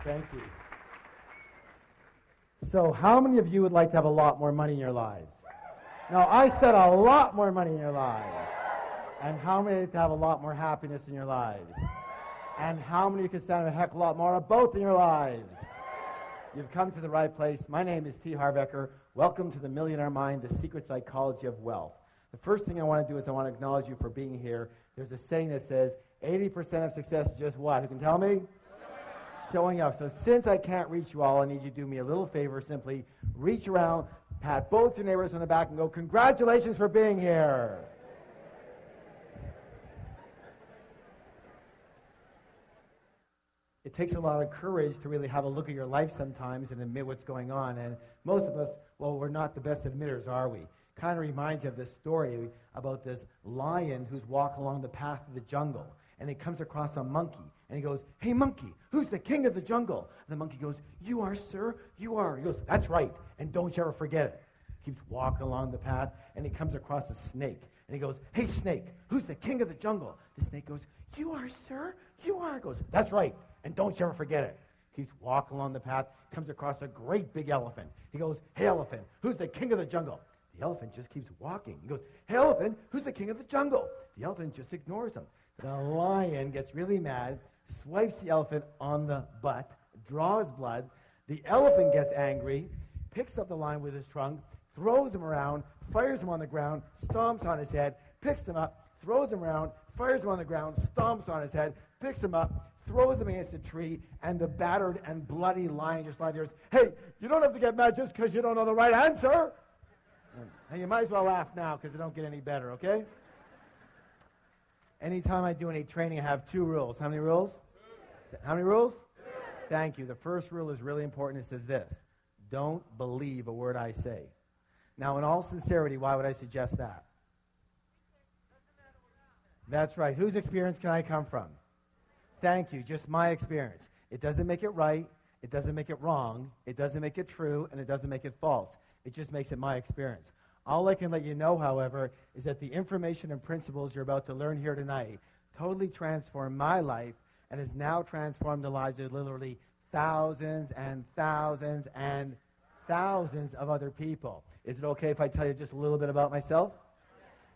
Thank you. So how many of you would like to have a lot more money in your lives? No, I said a lot more money in your lives. And how many to have a lot more happiness in your lives? And how many could stand a heck of a lot more of both in your lives? You've come to the right place. My name is Harv Eker. Welcome to the Millionaire Mind, the secret psychology of wealth. The first thing I want to do is I want to acknowledge you for being here. There's a saying that says 80% of success is just what? Who can tell me? Showing up. So since I can't reach you all, I need you to do me a little favor. Simply reach around, pat both your neighbors on the back, and go, congratulations for being here. It takes a lot of courage to really have a look at your life sometimes and admit what's going on. And most of us, well, we're not the best admitters, are we? Kind of reminds you of this story about this lion who's walking along the path of the jungle. And he comes across a monkey. And he goes, hey, monkey, who's the king of the jungle? And the monkey goes, you are, sir, you are. He goes, that's right, and don't you ever forget it. Keeps walking along the path, and he comes across a snake. And he goes, hey, snake, who's the king of the jungle? The snake goes, you are, sir, you are. He goes, that's right, and don't you ever forget it. Keeps walking along the path, comes across a great big elephant. He goes, hey, elephant, who's the king of the jungle? The elephant just keeps walking. He goes, hey, elephant, who's the king of the jungle? The elephant just ignores him. The lion gets really mad, swipes the elephant on the butt, draws blood. The elephant gets angry, picks up the lion with his trunk, throws him around, fires him on the ground, stomps on his head, picks him up, throws him around, fires him on the ground, stomps on his head, picks him up, throws him against a tree, and the battered and bloody lion just lies there. Hey, you don't have to get mad just because you don't know the right answer. And you might as well laugh now because it don't get any better, okay? Anytime I do any training, I have 2 rules. How many rules? 2. How many rules? 2. Thank you. The first rule is really important. It says this: don't believe a word I say. Now, in all sincerity, why would I suggest that? That's right. Whose experience can I come from? Thank you. Just my experience. It doesn't make it right. It doesn't make it wrong. It doesn't make it true. And it doesn't make it false. It just makes it my experience. All I can let you know, however, is that the information and principles you're about to learn here tonight totally transformed my life and has now transformed the lives of literally thousands and thousands and thousands of other people. Is it okay if I tell you just a little bit about myself?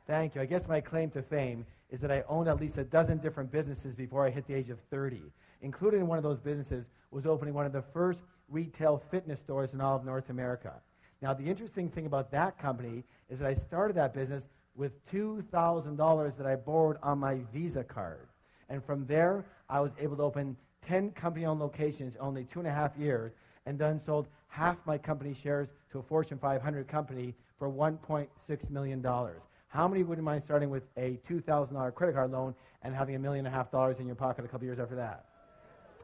Thank you. I guess my claim to fame is that I owned at least a dozen different businesses before I hit the age of 30. Included in one of those businesses was opening one of the first retail fitness stores in all of North America. Now, the interesting thing about that company is that I started that business with $2,000 that I borrowed on my Visa card. And from there, I was able to open 10 company-owned locations in only 2.5 years, and then sold half my company shares to a Fortune 500 company for $1.6 million. How many wouldn't mind starting with a $2,000 credit card loan and having $1.5 million in your pocket a couple years after that?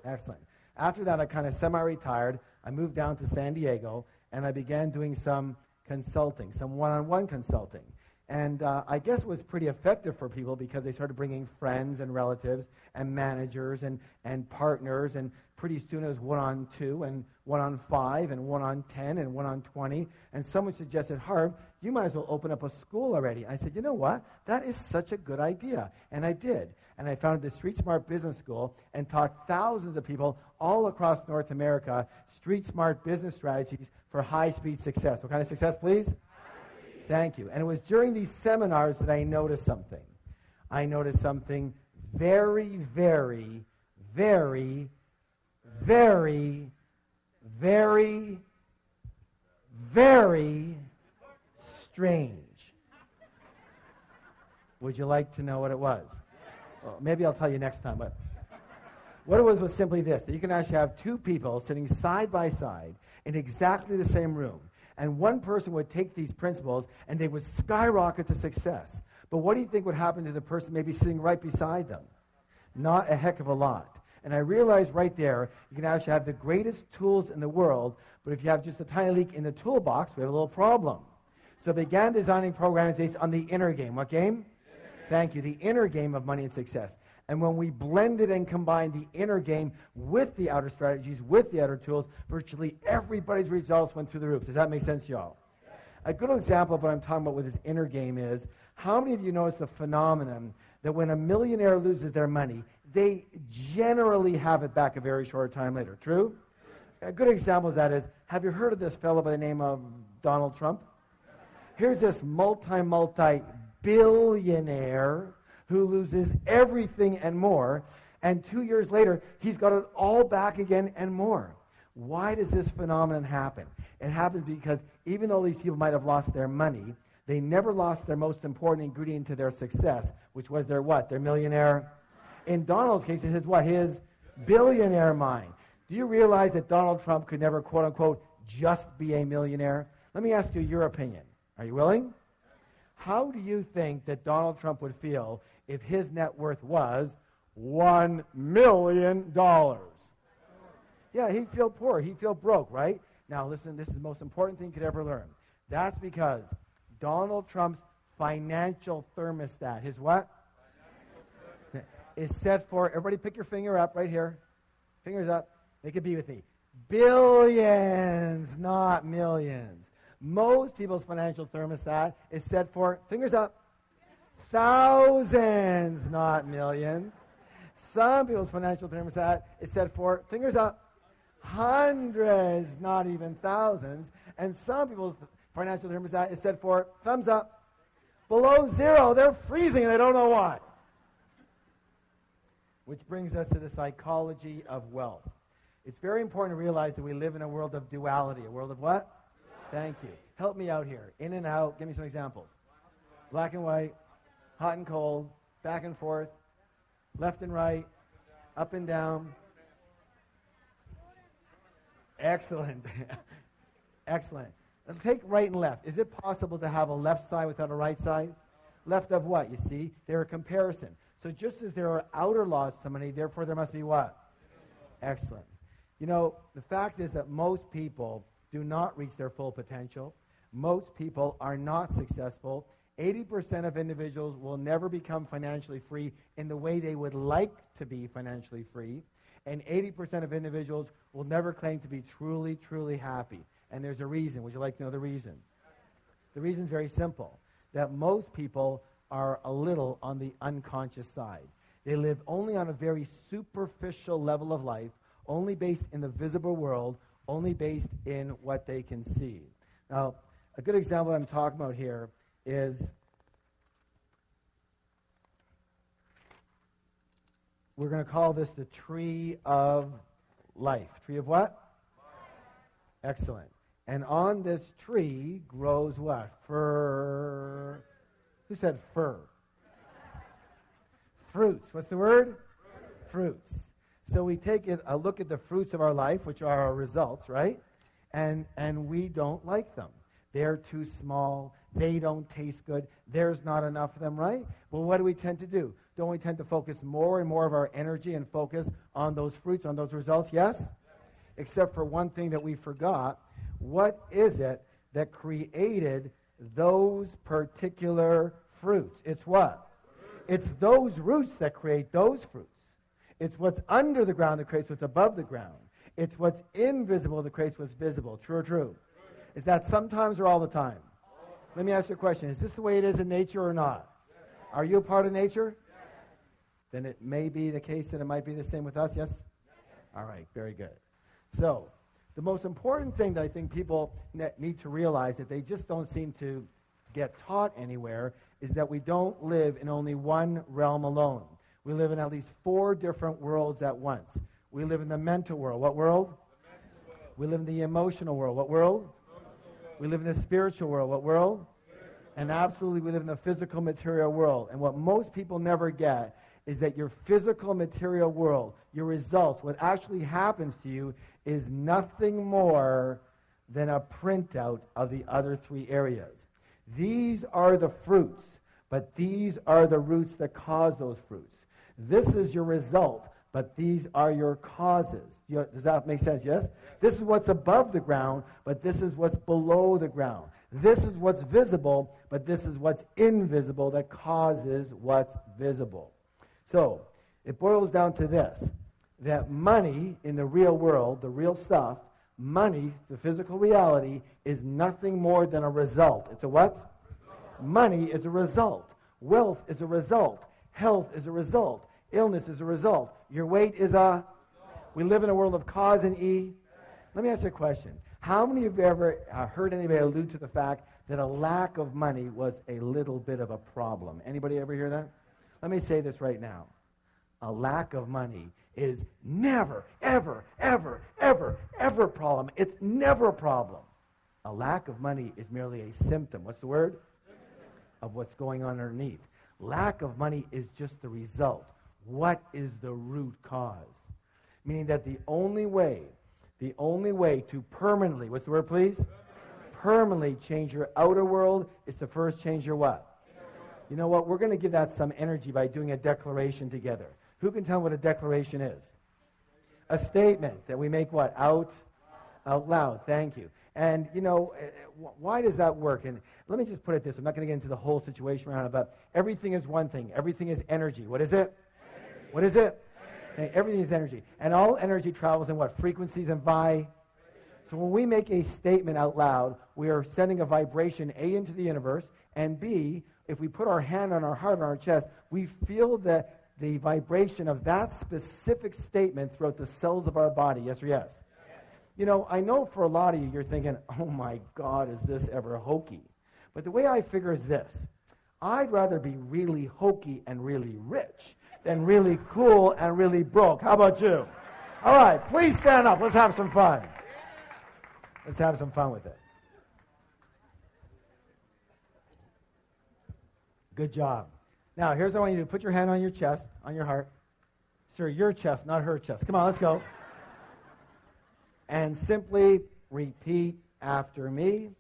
Excellent. After that, I kind of semi-retired. I moved down to San Diego, and I began doing some consulting, some one-on-one consulting. And I guess it was pretty effective for people because they started bringing friends and relatives and managers and partners, and pretty soon it was 1-on-2 and 1-on-5 and 1-on-10 and 1-on-20. And someone suggested, Harv, you might as well open up a school already. I said, you know what? That is such a good idea. And I did. And I founded the Street Smart Business School and taught thousands of people all across North America street smart business strategies for high-speed success. What kind of success, please? Thank you. And it was during these seminars that I noticed something. I noticed something very, very, very, very, very, very strange. Would you like to know what it was? Well, maybe I'll tell you next time. But what it was simply this: that you can actually have 2 people sitting side by side in exactly the same room. And one person would take these principles and they would skyrocket to success. But what do you think would happen to the person maybe sitting right beside them? Not a heck of a lot. And I realized right there, you can actually have the greatest tools in the world, but if you have just a tiny leak in the toolbox, we have a little problem. So I began designing programs based on the inner game. What game? Thank you. The inner game of money and success. And when we blended and combined the inner game with the outer strategies, with the outer tools, virtually everybody's results went through the roof. Does that make sense, y'all? A good example of what I'm talking about with this inner game is, how many of you notice the phenomenon that when a millionaire loses their money, they generally have it back a very short time later? True? A good example of that is, have you heard of this fellow by the name of Donald Trump? Here's this multi-billionaire who loses everything and more, and 2 years later, he's got it all back again and more. Why does this phenomenon happen? It happens because even though these people might have lost their money, they never lost their most important ingredient to their success, which was their what? Their millionaire. In Donald's case, it is what? His billionaire mind. Do you realize that Donald Trump could never, quote unquote, just be a millionaire? Let me ask you your opinion. Are you willing? How do you think that Donald Trump would feel if his net worth was $1 million? Yeah, he'd feel poor. He'd feel broke, right? Now, listen, this is the most important thing you could ever learn. That's because Donald Trump's financial thermostat, his what? Is set for, everybody pick your finger up right here. Fingers up. Make it be with me. Billions, not millions. Most people's financial thermostat is set for, fingers up, thousands, not millions. Some people's financial thermostat is set for, fingers up, hundreds, not even thousands. And some people's financial thermostat is set for, thumbs up, below zero. They're freezing and they don't know why. Which brings us to the psychology of wealth. It's very important to realize that we live in a world of duality. A world of what? Thank you. Help me out here. In and out. Give me some examples. Black and white, hot and cold, back and forth, left and right, up and down. Excellent. Excellent. Let's take right and left. Is it possible to have a left side without a right side? Left of what? You see, they're a comparison. So just as there are outer laws to money, therefore there must be what? Excellent. You know, the fact is that most people do not reach their full potential. Most people are not successful. 80% of individuals will never become financially free in the way they would like to be financially free. And 80% of individuals will never claim to be truly, truly happy. And there's a reason. Would you like to know the reason? The reason is very simple. That most people are a little on the unconscious side. They live only on a very superficial level of life, only based in the visible world, only based in what they can see. Now, a good example I'm talking about here is we're going to call this the tree of life. Tree of what? Excellent. And on this tree grows what? Fir. Who said fir? Fruits. What's the word? Fruits. So we take a look at the fruits of our life, which are our results, right? And we don't like them. They're too small. They don't taste good. There's not enough of them, right? Well, what do we tend to do? Don't we tend to focus more and more of our energy and focus on those fruits, on those results? Yes? Except for one thing that we forgot. What is it that created those particular fruits? It's what? It's those roots that create those fruits. It's what's under the ground that creates what's above the ground. It's what's invisible that creates what's visible. True or true? Is that sometimes or all the time? Let me ask you a question. Is this the way it is in nature or not? Are you a part of nature? Then it may be the case that it might be the same with us, yes? All right, very good. So, the most important thing that I think people need to realize that they just don't seem to get taught anywhere is that we don't live in only one realm alone. We live in at least 4 different worlds at once. We live in the mental world. What world? We live in the emotional world. What world? We live in the spiritual world. What world? And absolutely we live in the physical material world. And what most people never get is that your physical material world, your results, what actually happens to you is nothing more than a printout of the other 3 areas. These are the fruits, but these are the roots that cause those fruits. This is your result, but these are your causes. Does that make sense? Yes? This is what's above the ground, but this is what's below the ground. This is what's visible, but this is what's invisible that causes what's visible. So, It boils down to this, that money in the real world, the real stuff, money, the physical reality, is nothing more than a result. It's a what? Result. Money is a result. Wealth is a result. Health is a result. Illness is a result. Your weight is a... We live in a world of cause and E. Let me ask you a question. How many of you ever heard anybody allude to the fact that a lack of money was a little bit of a problem? Anybody ever hear that? Let me say this right now. A lack of money is never, ever, ever, ever, ever a problem. It's never a problem. A lack of money is merely a symptom. What's the word? Of what's going on underneath. Lack of money is just the result. What is the root cause? Meaning that the only way to permanently, what's the word, please? Permanently change your outer world is to first change your what? You know what? We're going to give that some energy by doing a declaration together. Who can tell what a declaration is? A statement that we make what? Out loud. Thank you. And, you know, why does that work? And let me just put it this. I'm not going to get into the whole situation around it, but everything is one thing. Everything is energy. What is it? Energy. What is it? Energy. Everything is energy. And all energy travels in what? Frequencies and So when we make a statement out loud, we are sending a vibration, A, into the universe, and B, if we put our hand on our heart, on our chest, we feel the vibration of that specific statement throughout the cells of our body. Yes or yes? You know, I know for a lot of you, you're thinking, oh my God, is this ever hokey? But the way I figure is this. I'd rather be really hokey and really rich than really cool and really broke. How about you? All right, please stand up. Let's have some fun. Let's have some fun with it. Good job. Now, here's what I want you to do. Put your hand on your chest, on your heart. Sir, your chest, not her chest. Come on, let's go. And simply repeat after me.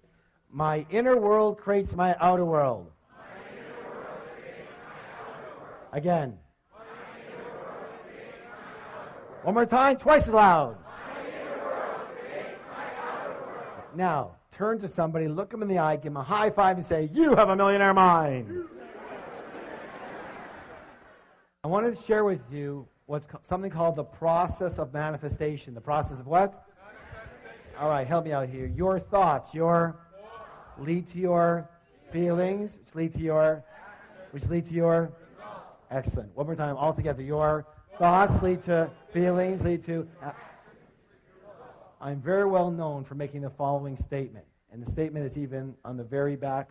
My inner world creates my outer world. My inner world creates my outer world. Again. My inner world creates my outer world. One more time, twice as loud. My inner world creates my outer world. Now, turn to somebody, look them in the eye, give them a high five, and say, you have a millionaire mind. I wanted to share with you something called the process of manifestation. The process of what? All right, help me out here. Your thoughts, lead to your feelings, which lead to your excellent. One more time, all together. Your thoughts lead to feelings, lead to. I'm very well known for making the following statement, and the statement is even on the very back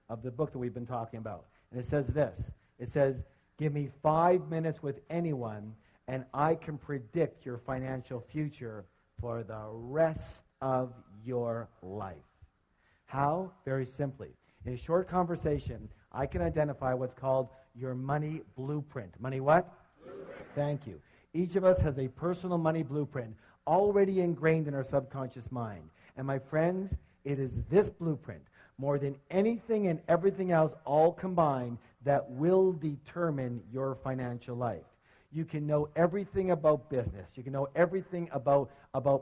of the book that we've been talking about. And it says this. It says, give me 5 minutes with anyone, and I can predict your financial future for the rest of your life. How? Very simply. In a short conversation, I can identify what's called your money blueprint. Money what? Blueprint. Thank you. Each of us has a personal money blueprint already ingrained in our subconscious mind. And my friends, it is this blueprint, more than anything and everything else all combined, that will determine your financial life. You can know everything about business. You can know everything about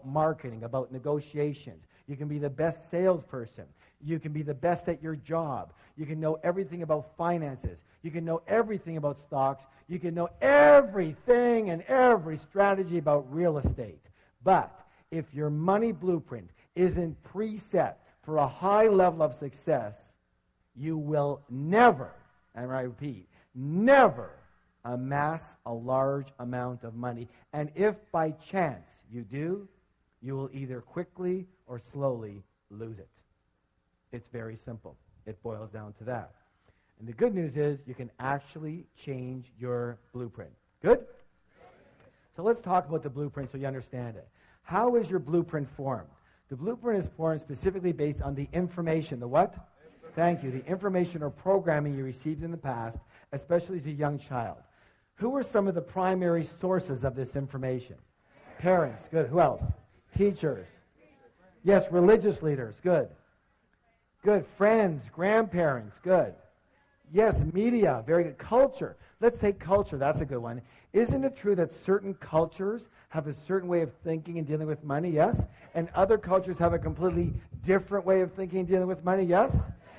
marketing, about negotiations. You can be the best salesperson. You can be the best at your job. You can know everything about finances. You can know everything about stocks. You can know everything and every strategy about real estate. But if your money blueprint isn't preset for a high level of success, you will never, and I repeat, never amass a large amount of money. And if by chance you do, you will either quickly or slowly lose it. It's very simple. It boils down to that. And the good news is you can actually change your blueprint. Good? So let's talk about the blueprint so you understand it. How is your blueprint formed? The blueprint is formed specifically based on the information. The what? Thank you. The information or programming you received in the past, especially as a young child. Who were some of the primary sources of this information? Parents. Good. Who else? Teachers. Yes, religious leaders. Good. Good. Friends, grandparents. Good. Yes, media. Very good. Culture. Let's take culture. That's a good one. Isn't it true that certain cultures have a certain way of thinking and dealing with money? Yes. And other cultures have a completely different way of thinking and dealing with money? Yes.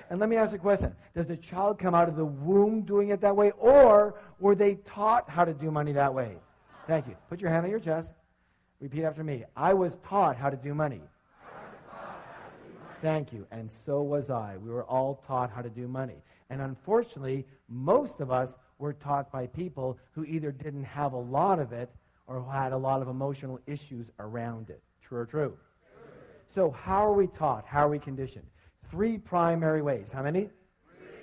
And let me ask you a question. Does the child come out of the womb doing it that way, or were they taught how to do money that way? Thank you. Put your hand on your chest. Repeat after me. I was taught how to do money. Thank you. And so was I. We were all taught how to do money. And unfortunately, most of us were taught by people who either didn't have a lot of it or who had a lot of emotional issues around it. True or true? So how are we taught? How are we conditioned? 3 primary ways. How many? 3.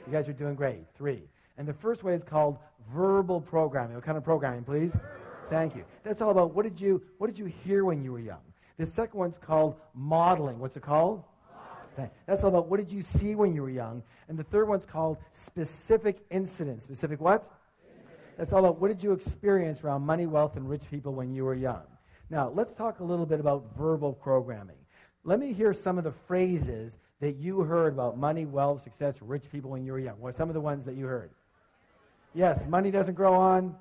You guys are doing great. 3. And the first way is called verbal programming. What kind of programming, please? Thank you. That's all about what did you hear when you were young. The second one's called modeling. What's it called? That's all about what did you see when you were young. And the third one's called specific incidents. Specific what? That's all about what did you experience around money, wealth, and rich people when you were young. Now, let's talk a little bit about verbal programming. Let me hear some of the phrases that you heard about money, wealth, success, rich people when you were young. What are some of the ones that you heard? Yes, money doesn't grow on.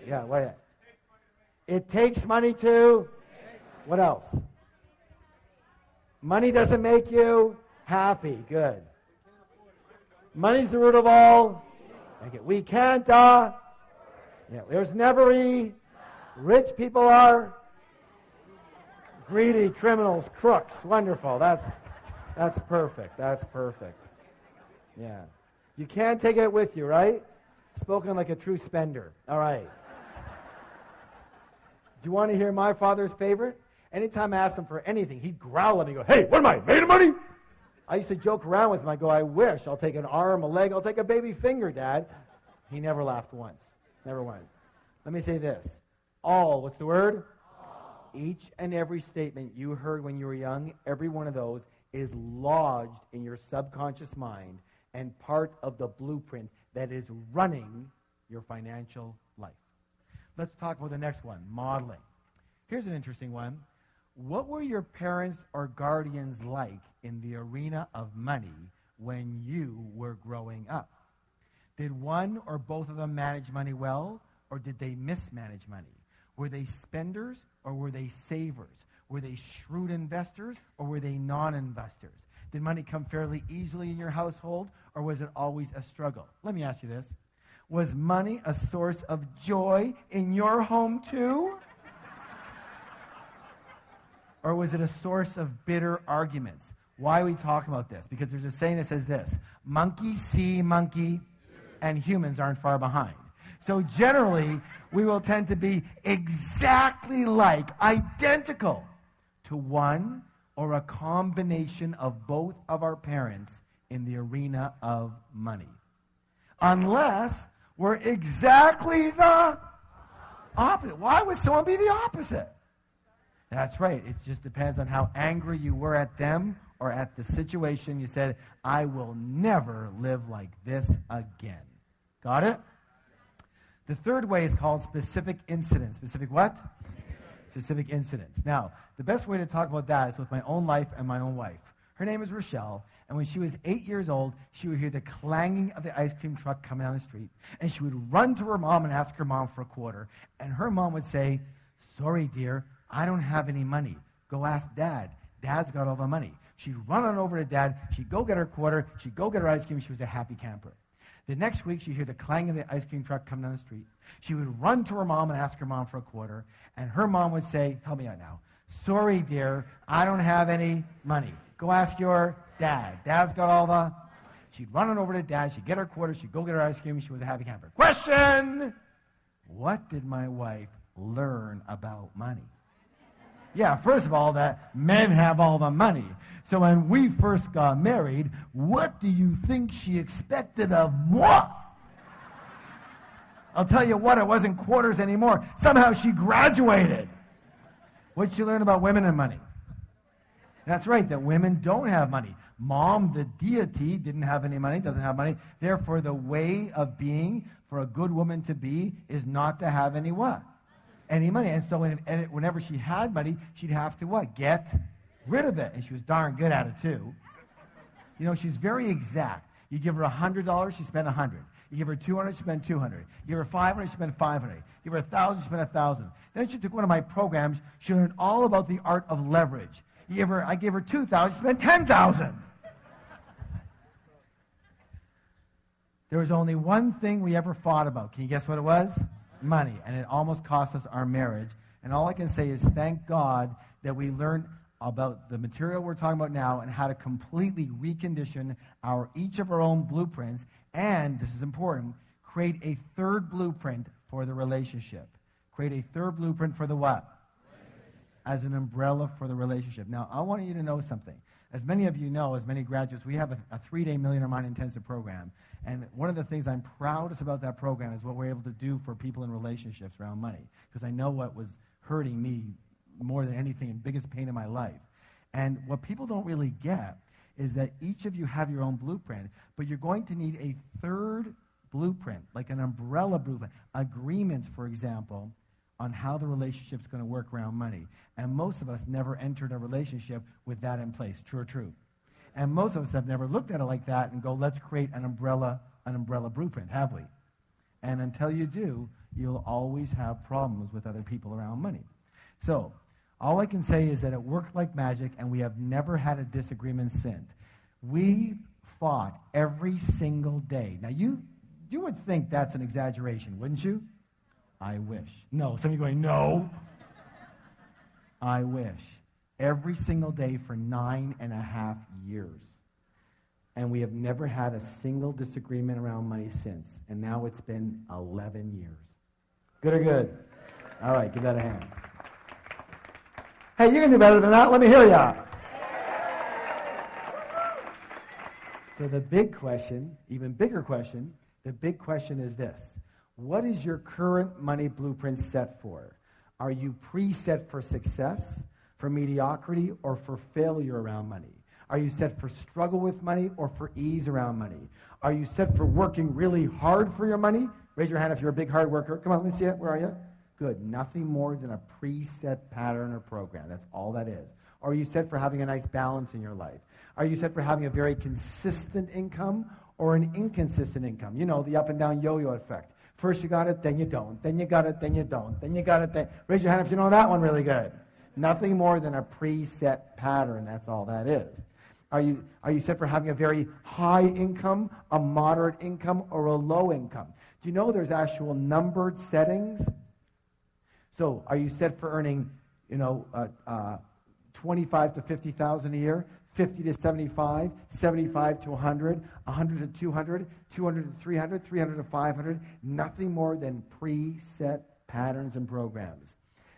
Yeah, what? It takes money to. What else? Money doesn't make you happy. Good. Money's the root of all. Okay. We can't. There's never rich people are greedy, criminals, crooks. Wonderful. That's perfect. That's perfect. Yeah. You can't take it with you, right? Spoken like a true spender. All right. Do you want to hear my father's favorite? Anytime I asked him for anything, he'd growl at me and go, hey, what am I, made of money? I used to joke around with him. I go, I wish. I'll take an arm, a leg. I'll take a baby finger, Dad. He never laughed once. Never once. Let me say this. All, what's the word? All. Each and every statement you heard when you were young, every one of those is lodged in your subconscious mind and part of the blueprint that is running your financial life. Let's talk about the next one, modeling. Here's an interesting one. What were your parents or guardians like in the arena of money when you were growing up? Did one or both of them manage money well, or did they mismanage money? Were they spenders or were they savers? Were they shrewd investors or were they non-investors? Did money come fairly easily in your household, or was it always a struggle? Let me ask you this. Was money a source of joy in your home too? Or was it a source of bitter arguments? Why are we talking about this? Because there's a saying that says this, monkey see monkey, and humans aren't far behind. So generally, we will tend to be exactly like, identical to one or a combination of both of our parents in the arena of money. Unless we're exactly the opposite. Why would someone be the opposite? That's right. It just depends on how angry you were at them or at the situation. You said, I will never live like this again. Got it? The third way is called specific incidents. Specific what? Specific incidents. Now, the best way to talk about that is with my own life and my own wife. Her name is Rochelle, and when she was 8 years old, she would hear the clanging of the ice cream truck coming down the street, and she would run to her mom and ask her mom for a quarter, and her mom would say, sorry, dear, I don't have any money. Go ask Dad. Dad's got all the money. She'd run on over to Dad. She'd go get her quarter. She'd go get her ice cream. She was a happy camper. The next week, she'd hear the clang of the ice cream truck coming down the street. She would run to her mom and ask her mom for a quarter, and her mom would say, help me out now, sorry, dear, I don't have any money. Go ask your dad. Dad's got all the... She'd run on over to Dad. She'd get her quarter. She'd go get her ice cream. She was a happy camper. Question! What did my wife learn about money? Yeah, first of all, that men have all the money. So when we first got married, what do you think she expected of moi? I'll tell you what, it wasn't quarters anymore. Somehow she graduated. What did she learn about women and money? That's right, that women don't have money. Mom, the deity, didn't have any money, doesn't have money. Therefore, the way of being for a good woman to be is not to have any what? Any money. And so whenever she had money, she'd have to what? Get rid of it. And she was darn good at it too. You know, she's very exact. You give her $100, she spent $100. You give her $200, she spent $200. You give her $500, she spent $500. You give her $1,000, she spent $1,000. Then she took one of my programs. She learned all about the art of leverage. I gave her $2,000, she spent $10,000. There was only one thing we ever fought about. Can you guess what it was? Money. And it almost cost us our marriage. And all I can say is thank God that we learned about the material we're talking about now and how to completely recondition each of our own blueprints. And, this is important, create a third blueprint for the relationship. Create a third blueprint for the what? As an umbrella for the relationship. Now, I want you to know something. As many of you know, as many graduates, we have a 3-day Millionaire Mind Intensive program. And one of the things I'm proudest about that program is what we're able to do for people in relationships around money. Because I know what was hurting me more than anything and biggest pain in my life. And what people don't really get is that each of you have your own blueprint, but you're going to need a third blueprint, like an umbrella blueprint, agreements, for example, on how the relationship's going to work around money. And most of us never entered a relationship with that in place. True or true? And most of us have never looked at it like that and go, let's create an umbrella blueprint, have we? And until you do, you'll always have problems with other people around money. So, all I can say is that it worked like magic, and we have never had a disagreement since. We fought every single day. Now, you would think that's an exaggeration, wouldn't you? I wish. No, some of you going, no. I wish. Every single day for 9.5 years. And we have never had a single disagreement around money since. And now it's been 11 years. Good or good? All right, give that a hand. Hey, you can do better than that. Let me hear ya. So the big question, even bigger question, the big question is this. What is your current money blueprint set for? Are you preset for success, for mediocrity, or for failure around money? Are you set for struggle with money or for ease around money? Are you set for working really hard for your money? Raise your hand if you're a big hard worker. Come on, let me see it. Where are you? Good. Nothing more than a preset pattern or program. That's all that is. Or are you set for having a nice balance in your life? Are you set for having a very consistent income or an inconsistent income? You know, the up and down yo-yo effect. First you got it, then you don't. Then you got it, then you don't. Then you got it, then... Raise your hand if you know that one really good. Nothing more than a preset pattern. That's all that is. Are you set for having a very high income, a moderate income, or a low income? Do you know there's actual numbered settings? So are you set for earning, 25 to 50,000 a year, 50 to 75, 75 to 100, 100 to 200, 200 to 300, 300 to 500? Nothing more than preset patterns and programs.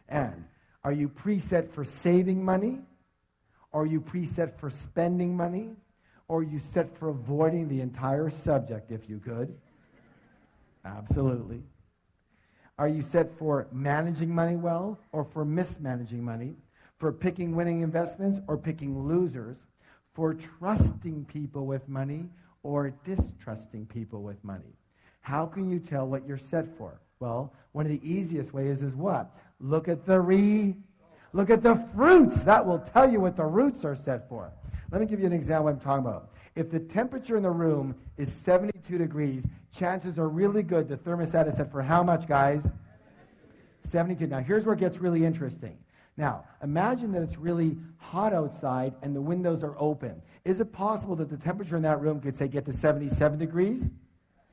And are you preset for saving money? Are you preset for spending money? Or are you set for avoiding the entire subject, if you could? Absolutely. Are you set for managing money well or for mismanaging money? For picking winning investments or picking losers? For trusting people with money or distrusting people with money? How can you tell what you're set for? Well, one of the easiest ways is what? Look at the fruits. That will tell you what the roots are set for. Let me give you an example of what I'm talking about. If the temperature in the room is 72 degrees, chances are really good the thermostat is set for how much, guys? 72. Now, here's where it gets really interesting. Now, imagine that it's really hot outside and the windows are open. Is it possible that the temperature in that room could, say, get to 77 degrees?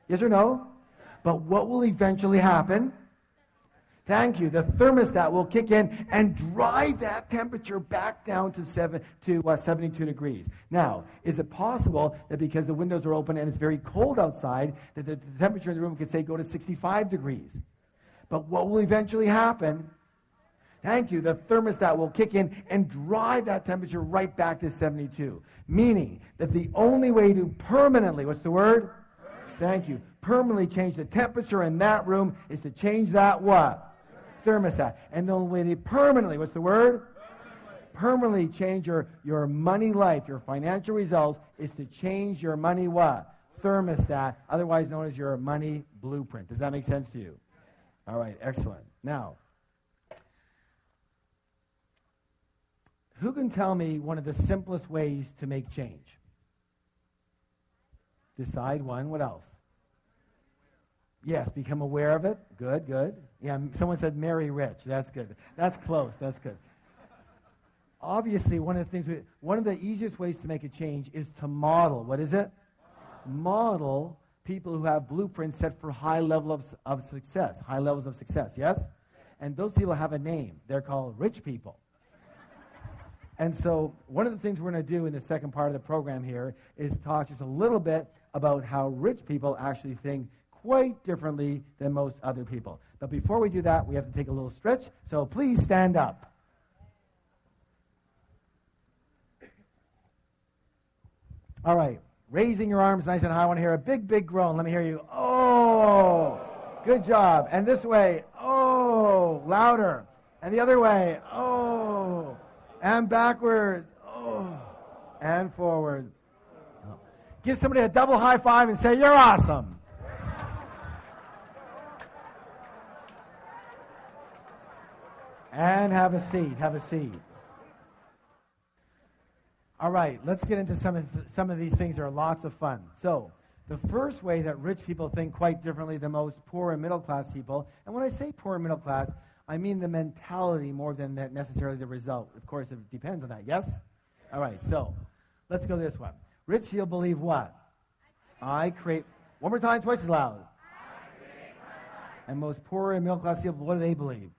Yes or no? But what will eventually happen? Thank you. The thermostat will kick in and drive that temperature back down to 72 degrees. Now, is it possible that because the windows are open and it's very cold outside, that the temperature in the room could, say, go to 65 degrees? But what will eventually happen? Thank you. The thermostat will kick in and drive that temperature right back to 72. Meaning that the only way to permanently, what's the word? Thank you. Permanently change the temperature in that room is to change that what? Thermostat. And the only way to permanently, what's the word? Permanently change your money life, your financial results, is to change your money what? Thermostat, otherwise known as your money blueprint. Does that make sense to you? All right, excellent. Now, who can tell me one of the simplest ways to make change? Decide one. What else? Yes, become aware of it. Good, good. Yeah, someone said marry rich. That's good. That's close. That's good. Obviously, one of the easiest ways to make a change is to model. What is it? Model people who have blueprints set for high levels of success, high levels of success, yes? And those people have a name. They're called rich people. And so one of the things we're going to do in the second part of the program here is talk just a little bit about how rich people actually think quite differently than most other people. But before we do that, we have to take a little stretch. So please stand up. All right. Raising your arms nice and high. I want to hear a big, big groan. Let me hear you. Oh, good job. And this way. Oh, louder. And the other way. Oh. And backwards. Oh. And forward. Oh. Give somebody a double high five and say, you're awesome. And have a seat. Have a seat. All right, let's get into some of these things that are lots of fun. So, the first way that rich people think quite differently than most poor and middle class people, and when I say poor and middle class, I mean the mentality more than necessarily the result. Of course, it depends on that, yes? All right, so let's go this one. Rich people believe what? I create, one more time, twice as loud. I create my life. And most poor and middle class people, what do they believe?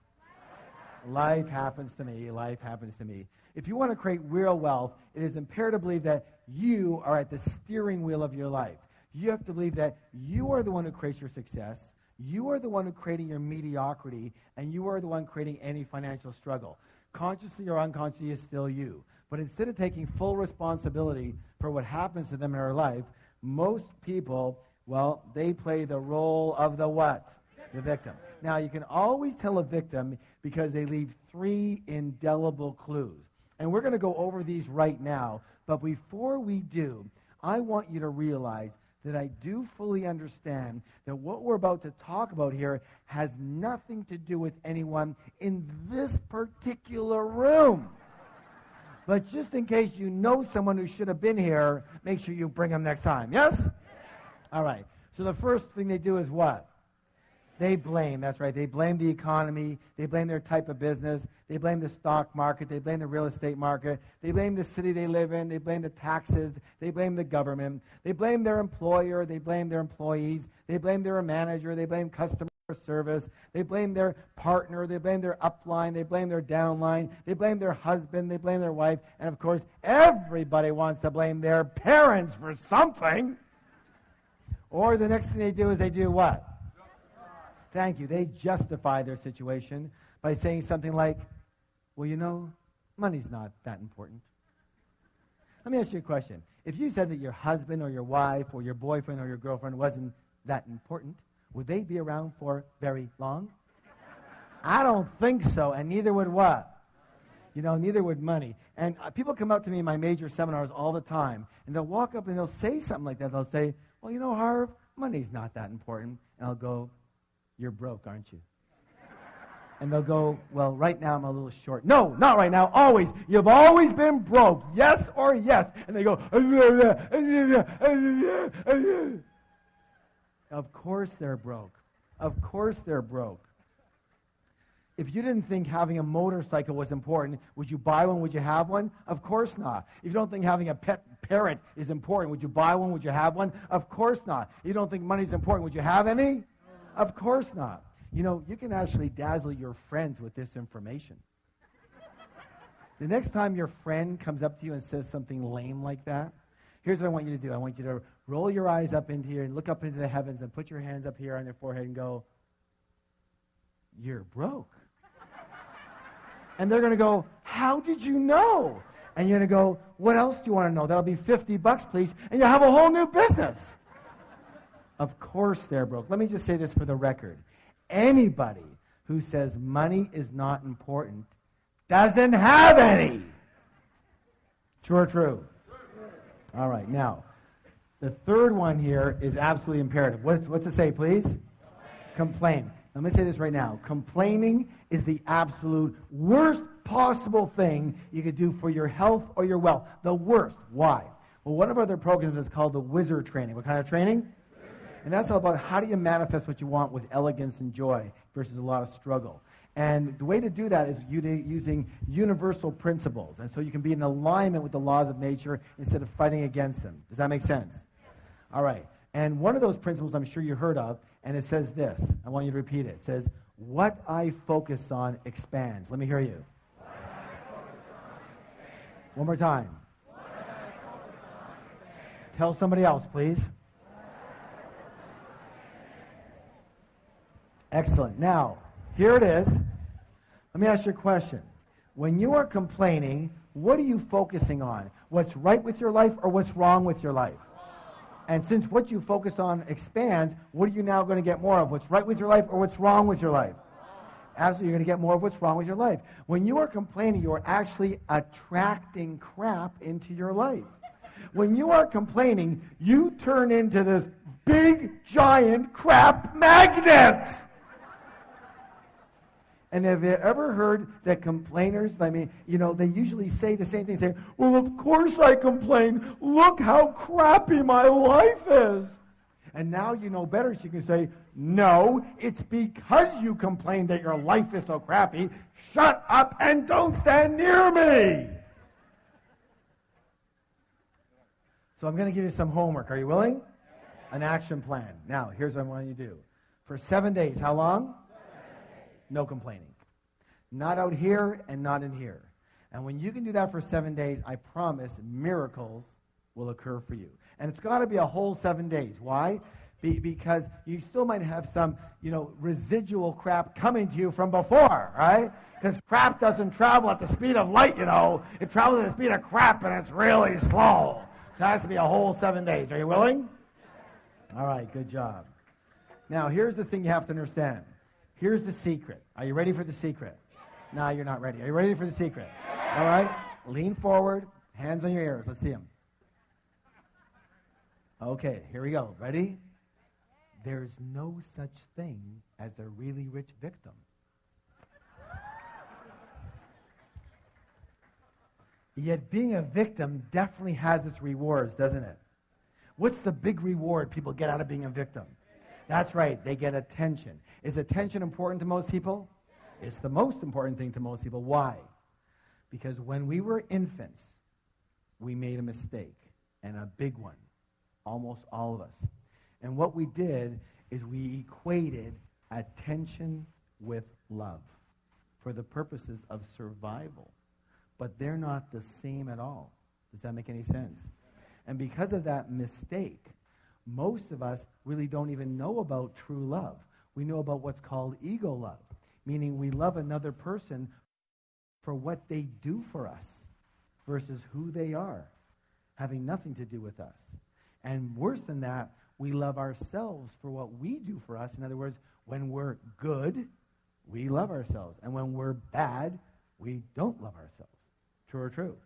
Life happens to me. Life happens to me. If you want to create real wealth, it is imperative to believe that you are at the steering wheel of your life. You have to believe that you are the one who creates your success, you are the one who creating your mediocrity, and you are the one creating any financial struggle. Consciously or unconsciously is still you. But instead of taking full responsibility for what happens to them in their life, most people, well, they play the role of the what? The victim. Now, you can always tell a victim because they leave 3 indelible clues. And we're going to go over these right now. But before we do, I want you to realize that I do fully understand that what we're about to talk about here has nothing to do with anyone in this particular room. But just in case you know someone who should have been here, make sure you bring them next time. Yes? All right. So the first thing they do is what? They blame. That's right. They blame the economy. They blame their type of business. They blame the stock market. They blame the real estate market. They blame the city they live in. They blame the taxes. They blame the government. They blame their employer. They blame their employees. They blame their manager. They blame customer service. They blame their partner. They blame their upline. They blame their downline. They blame their husband. They blame their wife. And, of course, everybody wants to blame their parents for something. Or the next thing they do is they do what? Thank you. They justify their situation by saying something like, well, you know, money's not that important. Let me ask you a question. If you said that your husband or your wife or your boyfriend or your girlfriend wasn't that important, would they be around for very long? I don't think so, and neither would what? You know, neither would money. And people come up to me in my major seminars all the time, and they'll walk up and they'll say something like that. They'll say, well, you know, Harv, money's not that important. And I'll go, you're broke, aren't you? And they'll go, well, right now I'm a little short. No, not right now, always. You've always been broke, yes or yes. And they go, of course they're broke. Of course they're broke. If you didn't think having a motorcycle was important, would you buy one? Would you have one? Of course not. If you don't think having a pet parrot is important, would you buy one? Would you have one? Of course not. If you don't think money's important, would you have any? Of course not. You know, you can actually dazzle your friends with this information. The next time your friend comes up to you and says something lame like that, here's what I want you to do. I want you to roll your eyes up into here and look up into the heavens and put your hands up here on your forehead and go, you're broke. And they're going to go, how did you know? And you're going to go, what else do you want to know? That'll be $50, please. And you'll have a whole new business. Of course they're broke. Let me just say this for the record. Anybody who says money is not important doesn't have any. True or true? All right, now, the third one here is absolutely imperative. What's it say, please? Complain. Let me say this right now. Complaining is the absolute worst possible thing you could do for your health or your wealth. The worst. Why? Well, one of our other programs is called the Wizard Training. What kind of training? And that's all about how do you manifest what you want with elegance and joy versus a lot of struggle. And the way to do that is using universal principles. And so you can be in alignment with the laws of nature instead of fighting against them. Does that make sense? All right. And one of those principles I'm sure you heard of, and it says this. I want you to repeat it. It says, what I focus on expands. Let me hear you. What I focus on expands. One more time. What I focus on expands. Tell somebody else, please. Excellent. Now, here it is. Let me ask you a question. When you are complaining, what are you focusing on? What's right with your life or what's wrong with your life? And since what you focus on expands, what are you now going to get more of? What's right with your life or what's wrong with your life? Absolutely, you're going to get more of what's wrong with your life. When you are complaining, you are actually attracting crap into your life. When you are complaining, you turn into this big, giant crap magnet. And have you ever heard that complainers, they usually say the same thing, say, well, of course I complain. Look how crappy my life is. And now you know better, so you can say, no, it's because you complain that your life is so crappy. Shut up and don't stand near me. So I'm going to give you some homework. Are you willing? An action plan. Now, here's what I want you to do. For 7 days, how long? No complaining. Not out here and not in here. And when you can do that for 7 days, I promise miracles will occur for you. And it's got to be a whole 7 days. Why? Because you still might have some, residual crap coming to you from before, right? Because crap doesn't travel at the speed of light, It travels at the speed of crap, and it's really slow. So it has to be a whole 7 days. Are you willing? All right, good job. Now, here's the thing you have to understand. Here's the secret. Are you ready for the secret? No, you're not ready. Are you ready for the secret? All right. Lean forward. Hands on your ears. Let's see them. Okay, here we go. Ready? There's no such thing as a really rich victim. Yet being a victim definitely has its rewards, doesn't it? What's the big reward people get out of being a victim? That's right, they get attention. Is attention important to most people? It's the most important thing to most people. Why? Because when we were infants, we made a mistake, and a big one. Almost all of us. And what we did is we equated attention with love for the purposes of survival. But they're not the same at all. Does that make any sense? And because of that mistake, most of us really don't even know about true love. We know about what's called ego love, meaning we love another person for what they do for us versus who they are, having nothing to do with us. And worse than that, we love ourselves for what we do for us. In other words, when we're good, we love ourselves. And when we're bad, we don't love ourselves. True or true?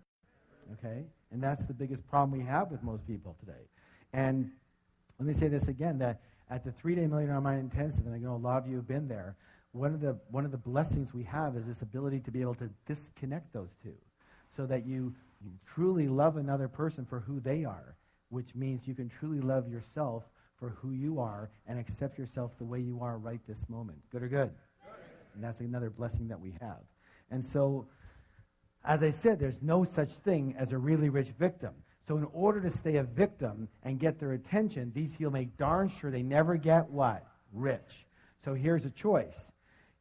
Okay? And that's the biggest problem we have with most people today. And let me say this again, that at the 3-day Millionaire Mind Intensive, and I know a lot of you have been there, one of the blessings we have is this ability to be able to disconnect those two so that you truly love another person for who they are, which means you can truly love yourself for who you are and accept yourself the way you are right this moment. Good or good? And that's another blessing that we have. And so, as I said, there's no such thing as a really rich victim. So in order to stay a victim and get their attention, these people make darn sure they never get what? Rich. So here's a choice.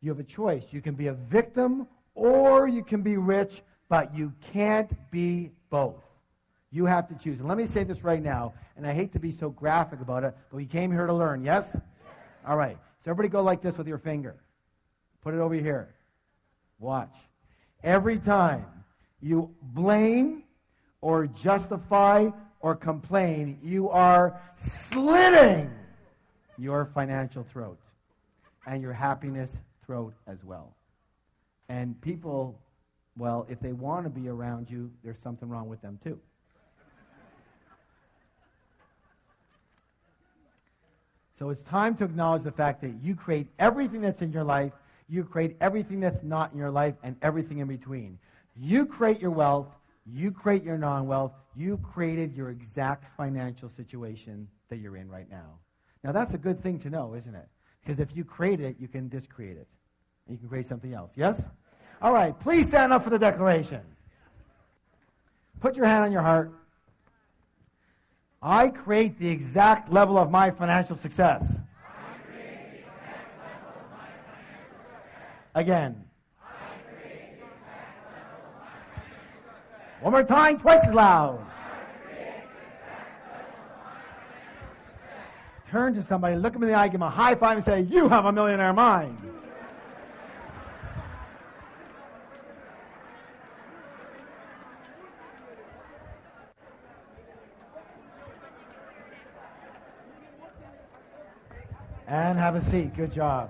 You have a choice. You can be a victim or you can be rich, but you can't be both. You have to choose. And let me say this right now, and I hate to be so graphic about it, but we came here to learn, yes? All right. So everybody go like this with your finger. Put it over here. Watch. Every time you blame or justify or complain, you are slitting your financial throat and your happiness throat as well. And people, well, if they want to be around you, there's something wrong with them too. So it's time to acknowledge the fact that you create everything that's in your life, you create everything that's not in your life, and everything in between. You create your wealth, you create your non-wealth, you created your exact financial situation that you're in right now. Now that's a good thing to know, isn't it? Because if you create it, you can discreate it. And you can create something else. Yes? All right, please stand up for the declaration. Put your hand on your heart. I create the exact level of my financial success. Again. One more time, twice as loud. Turn to somebody, look them in the eye, give them a high five, and say, you have a millionaire mind. And have a seat. Good job.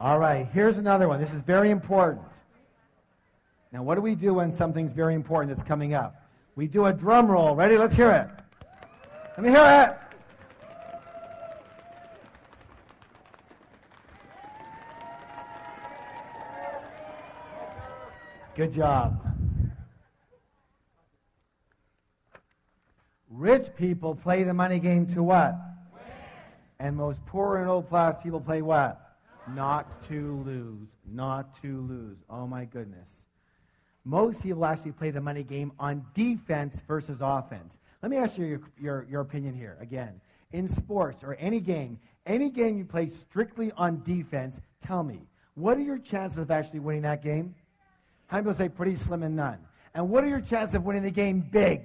All right, here's another one. This is very important. Now, what do we do when something's very important that's coming up? We do a drum roll. Ready? Let's hear it. Let me hear it. Good job. Rich people play the money game to what? Win. And most poor and old class people play what? Not to lose. Not to lose. Oh my goodness. Most people actually play the money game on defense versus offense. Let me ask you your opinion here. Again, in sports or any game you play strictly on defense, tell me, what are your chances of actually winning that game? How many people say pretty slim and none? And what are your chances of winning the game big?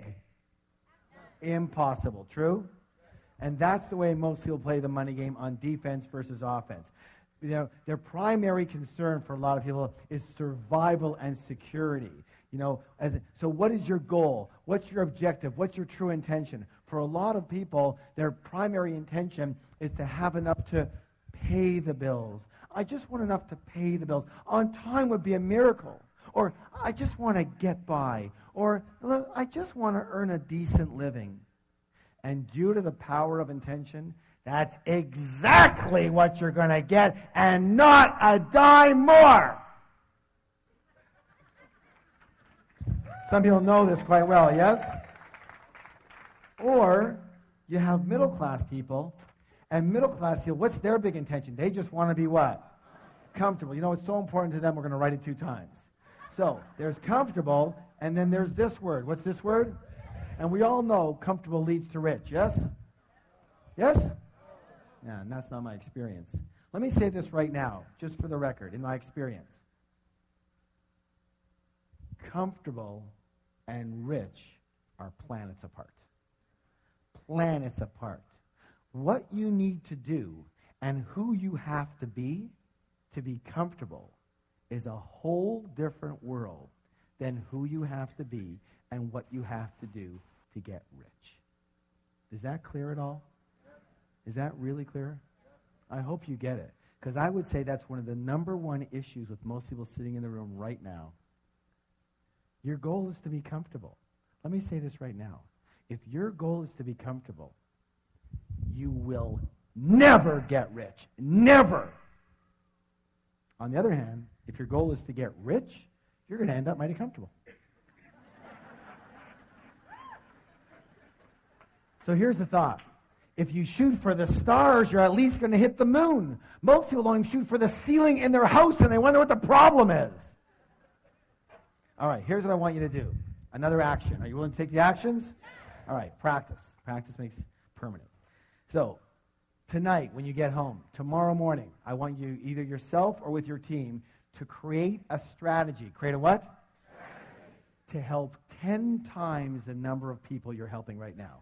Impossible. True? And that's the way most people play the money game on defense versus offense. You know, their primary concern for a lot of people is survival and security. You know, so what is your goal? What's your objective? What's your true intention? For a lot of people, their primary intention is to have enough to pay the bills. I just want enough to pay the bills. On time would be a miracle. Or I just want to get by. Or I just want to earn a decent living. And due to the power of intention, that's exactly what you're going to get, and not a dime more. Some people know this quite well, yes? Or you have middle-class people, and middle-class people, what's their big intention? They just want to be what? Comfortable. You know, it's so important to them, we're going to write it 2 times. So, there's comfortable, and then there's this word. What's this word? And we all know comfortable leads to rich, yes? Yes? Yeah, and that's not my experience. Let me say this right now, just for the record, in my experience. Comfortable and rich are planets apart. Planets apart. What you need to do and who you have to be comfortable is a whole different world than who you have to be and what you have to do to get rich. Is that clear at all? Is that really clear? I hope you get it. Because I would say that's one of the number one issues with most people sitting in the room right now. Your goal is to be comfortable. Let me say this right now. If your goal is to be comfortable, you will never get rich. Never. On the other hand, if your goal is to get rich, you're going to end up mighty comfortable. So here's the thought. If you shoot for the stars, you're at least going to hit the moon. Most people don't even shoot for the ceiling in their house, and they wonder what the problem is. All right, here's what I want you to do. Another action. Are you willing to take the actions? All right, practice. Practice makes permanent. So, tonight when you get home, tomorrow morning, I want you, either yourself or with your team, to create a strategy. Create a what? Strategy. To help 10 times the number of people you're helping right now.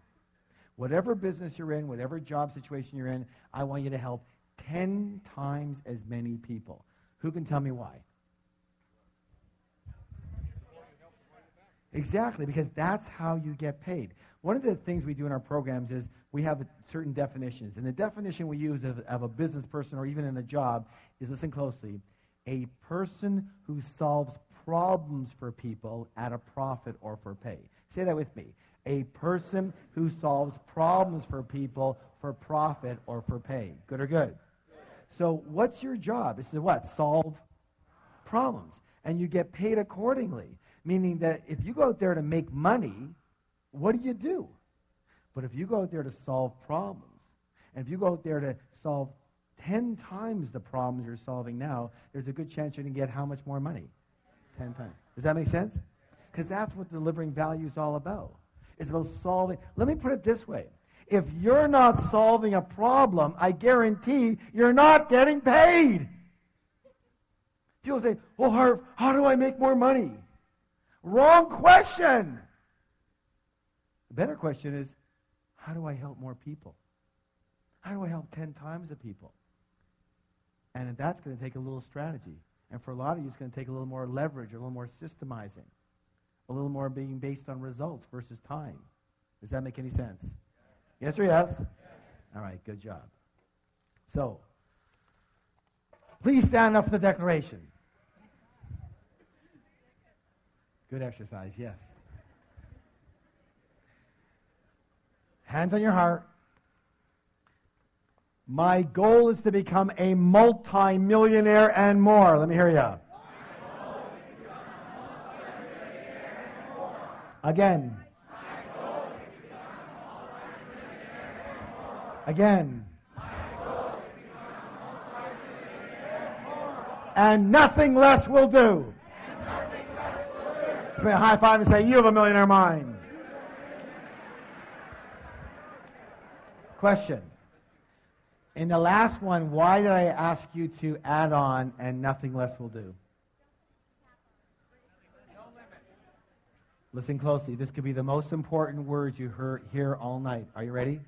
Whatever business you're in, whatever job situation you're in, I want you to help 10 times as many people. Who can tell me why? Exactly, because that's how you get paid. One of the things we do in our programs is we have certain definitions. And the definition we use of a business person or even in a job is, listen closely, a person who solves problems for people at a profit or for pay. Say that with me. A person who solves problems for people for profit or for pay. Good or good? Good. So what's your job? This is what? Solve problems. And you get paid accordingly. Meaning that if you go out there to make money, what do? But if you go out there to solve problems, and if you go out there to solve 10 times the problems you're solving now, there's a good chance you're going to get how much more money? 10 times. Does that make sense? Because that's what delivering value is all about. It's about solving. Let me put it this way. If you're not solving a problem, I guarantee you're not getting paid. People say, well, Harv, how do I make more money? Wrong question. The better question is, how do I help more people? How do I help 10 times the people? And that's going to take a little strategy. And for a lot of you, it's going to take a little more leverage, a little more systemizing, a little more being based on results versus time. Does that make any sense? Yes or yes? All right, good job. So, please stand up for the declaration. Good exercise, yes. Hands on your heart. My goal is to become a multi-millionaire and more. Let me hear you. Again. Again. And nothing less will do. Give me a high five and say, you have a millionaire mind. Question. In the last one, why did I ask you to add on and nothing less will do? Listen closely. This could be the most important words you hear all night. Are you ready?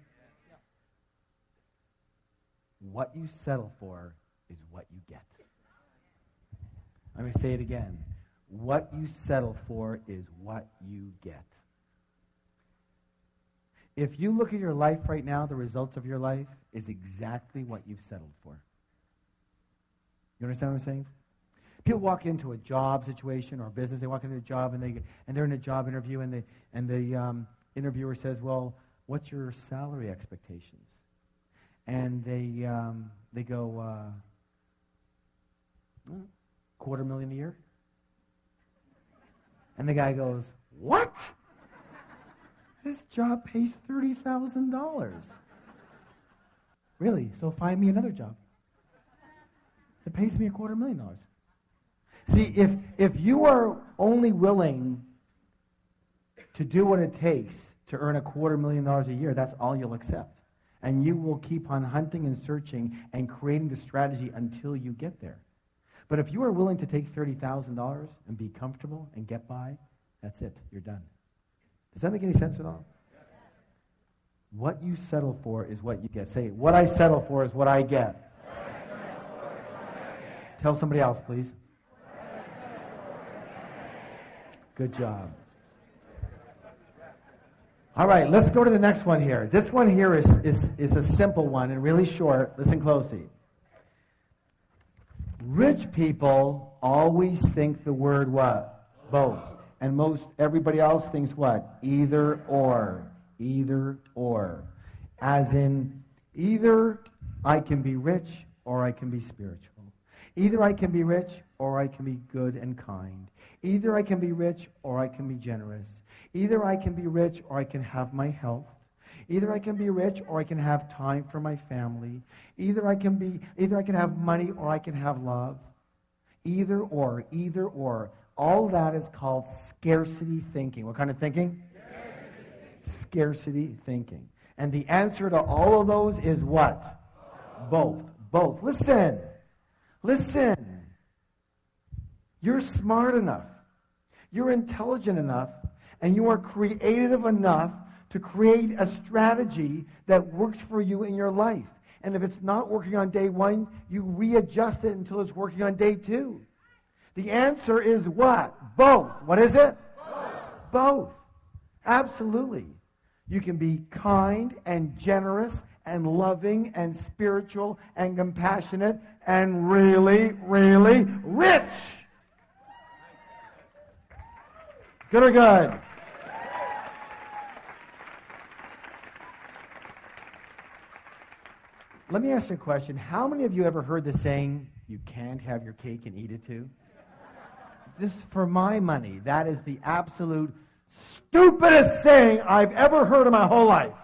What you settle for is what you get. Let me say it again. What you settle for is what you get. If you look at your life right now, the results of your life is exactly what you've settled for. You understand what I'm saying? People walk into a job situation or business. They walk into a job and they're in a job interview and the interviewer says, "Well, what's your salary expectations?" And they go, $250,000 a year. And the guy goes, "What? This job pays $30,000. Really? So find me another job that pays me $250,000. See, if you are only willing to do what it takes to earn $250,000 a year, that's all you'll accept. And you will keep on hunting and searching and creating the strategy until you get there. But if you are willing to take $30,000 and be comfortable and get by, that's it. You're done. Does that make any sense at all? What you settle for is what you get. Say, what I settle for is what I get. Tell somebody else, please. Good job. All right, let's go to the next one here. This one here is a simple one and really short. Listen closely. Rich people always think the word what? Both. And everybody else thinks what? Either or. Either or. As in, either I can be rich or I can be spiritual. Either I can be rich or I can be good and kind. Either I can be rich or I can be generous. Either I can be rich or I can have my health. Either I can be rich or I can have time for my family. Either I can have money or I can have love. Either or, either or. All that is called scarcity thinking. What kind of thinking? Scarcity thinking. And the answer to all of those is what? Both. Both. Listen. Listen. You're smart enough. You're intelligent enough. And you are creative enough to create a strategy that works for you in your life. And if it's not working on day one, you readjust it until it's working on day two. The answer is what? Both. What is it? Both. Both. Absolutely. You can be kind and generous and loving and spiritual and compassionate and really, really rich. Good or good? Let me ask you a question. How many of you ever heard the saying, you can't have your cake and eat it too? This is for my money. That is the absolute stupidest saying I've ever heard in my whole life.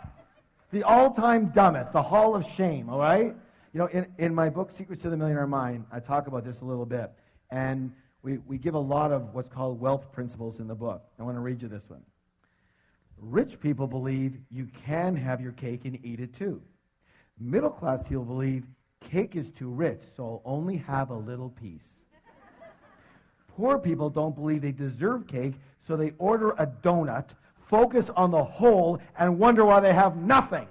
The all-time dumbest, the hall of shame, all right? You know, in my book, Secrets to the Millionaire Mind, I talk about this a little bit. And we give a lot of what's called wealth principles in the book. I want to read you this one. Rich people believe you can have your cake and eat it too. Middle class people believe cake is too rich, so I'll only have a little piece. Poor people don't believe they deserve cake, so they order a donut, focus on the whole, and wonder why they have nothing.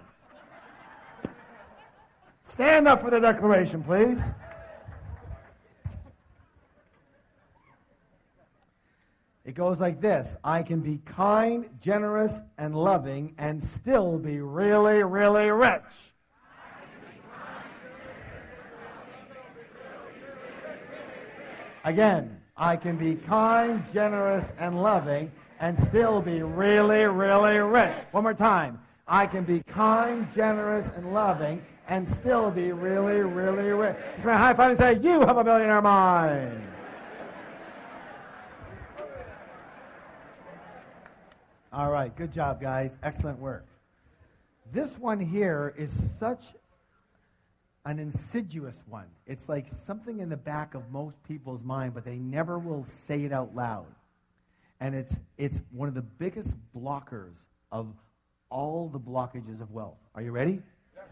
Stand up for the declaration, please. It goes like this. I can be kind, generous, and loving and still be really, really rich. Again, I can be kind, generous, and loving and still be really, really rich. One more time. I can be kind, generous, and loving and still be really, really rich. Just my high five and say, you have a millionaire mind. All right, good job, guys. Excellent work. This one here is such an insidious one. It's like something in the back of most people's mind, but they never will say it out loud. And it's one of the biggest blockers of all the blockages of wealth. Are you ready? Yes.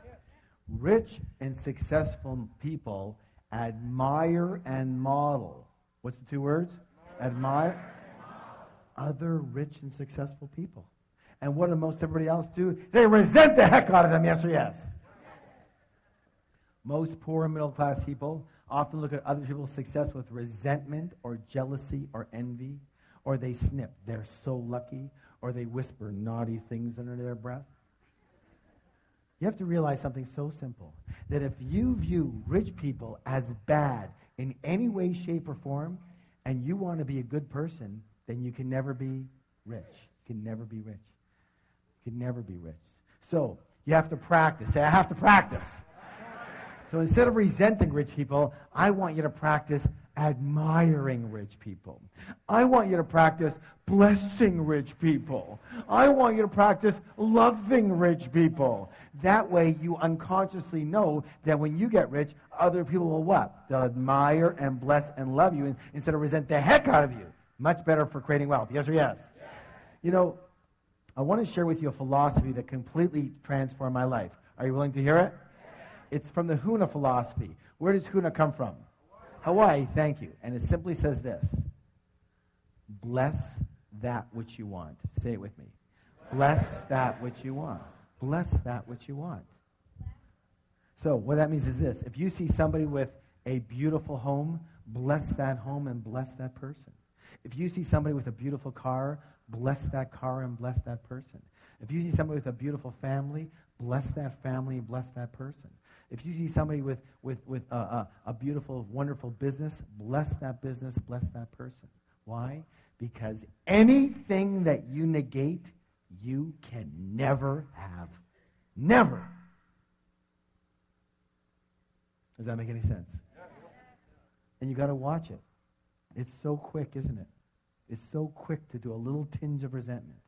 Rich and successful people admire and model. What's the two words? Admire. Other rich and successful people. And what do most everybody else do? They resent the heck out of them, yes or yes? Most poor and middle class people often look at other people's success with resentment or jealousy or envy, or they snip, they're so lucky, or they whisper naughty things under their breath. You have to realize something so simple, that if you view rich people as bad in any way, shape, or form, and you want to be a good person, then you can never be rich. You can never be rich. You can never be rich. So, you have to practice. Say, I have to practice. So instead of resenting rich people, I want you to practice admiring rich people. I want you to practice blessing rich people. I want you to practice loving rich people. That way you unconsciously know that when you get rich, other people will what? They'll admire and bless and love you instead of resent the heck out of you. Much better for creating wealth. Yes or yes? Yes. You know, I want to share with you a philosophy that completely transformed my life. Are you willing to hear it? Yes. It's from the Huna philosophy. Where does Huna come from? Hawaii, thank you. And it simply says this. Bless that which you want. Say it with me. Bless that which you want. Bless that which you want. So what that means is this. If you see somebody with a beautiful home, bless that home and bless that person. If you see somebody with a beautiful car, bless that car and bless that person. If you see somebody with a beautiful family, bless that family and bless that person. If you see somebody with a beautiful, wonderful business, bless that business, bless that person. Why? Because anything that you negate, you can never have. Never. Does that make any sense? And you got to watch it. It's so quick, isn't it? It's so quick to do a little tinge of resentment,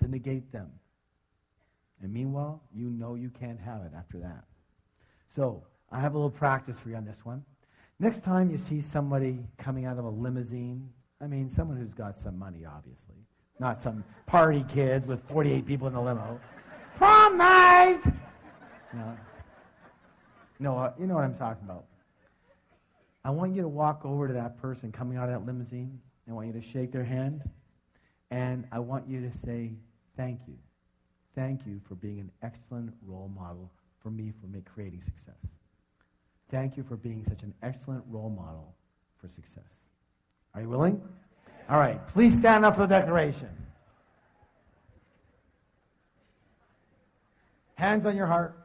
to negate them. And meanwhile, you know you can't have it after that. So, I have a little practice for you on this one. Next time you see somebody coming out of a limousine, I mean, someone who's got some money, obviously. Not some party kids with 48 people in the limo. Prom night! No, you know what I'm talking about. I want you to walk over to that person coming out of that limousine. I want you to shake their hand. And I want you to say, thank you. Thank you for being an excellent role model for me for creating success. Thank you for being such an excellent role model for success. Are you willing? All right. Please stand up for the declaration. Hands on your heart.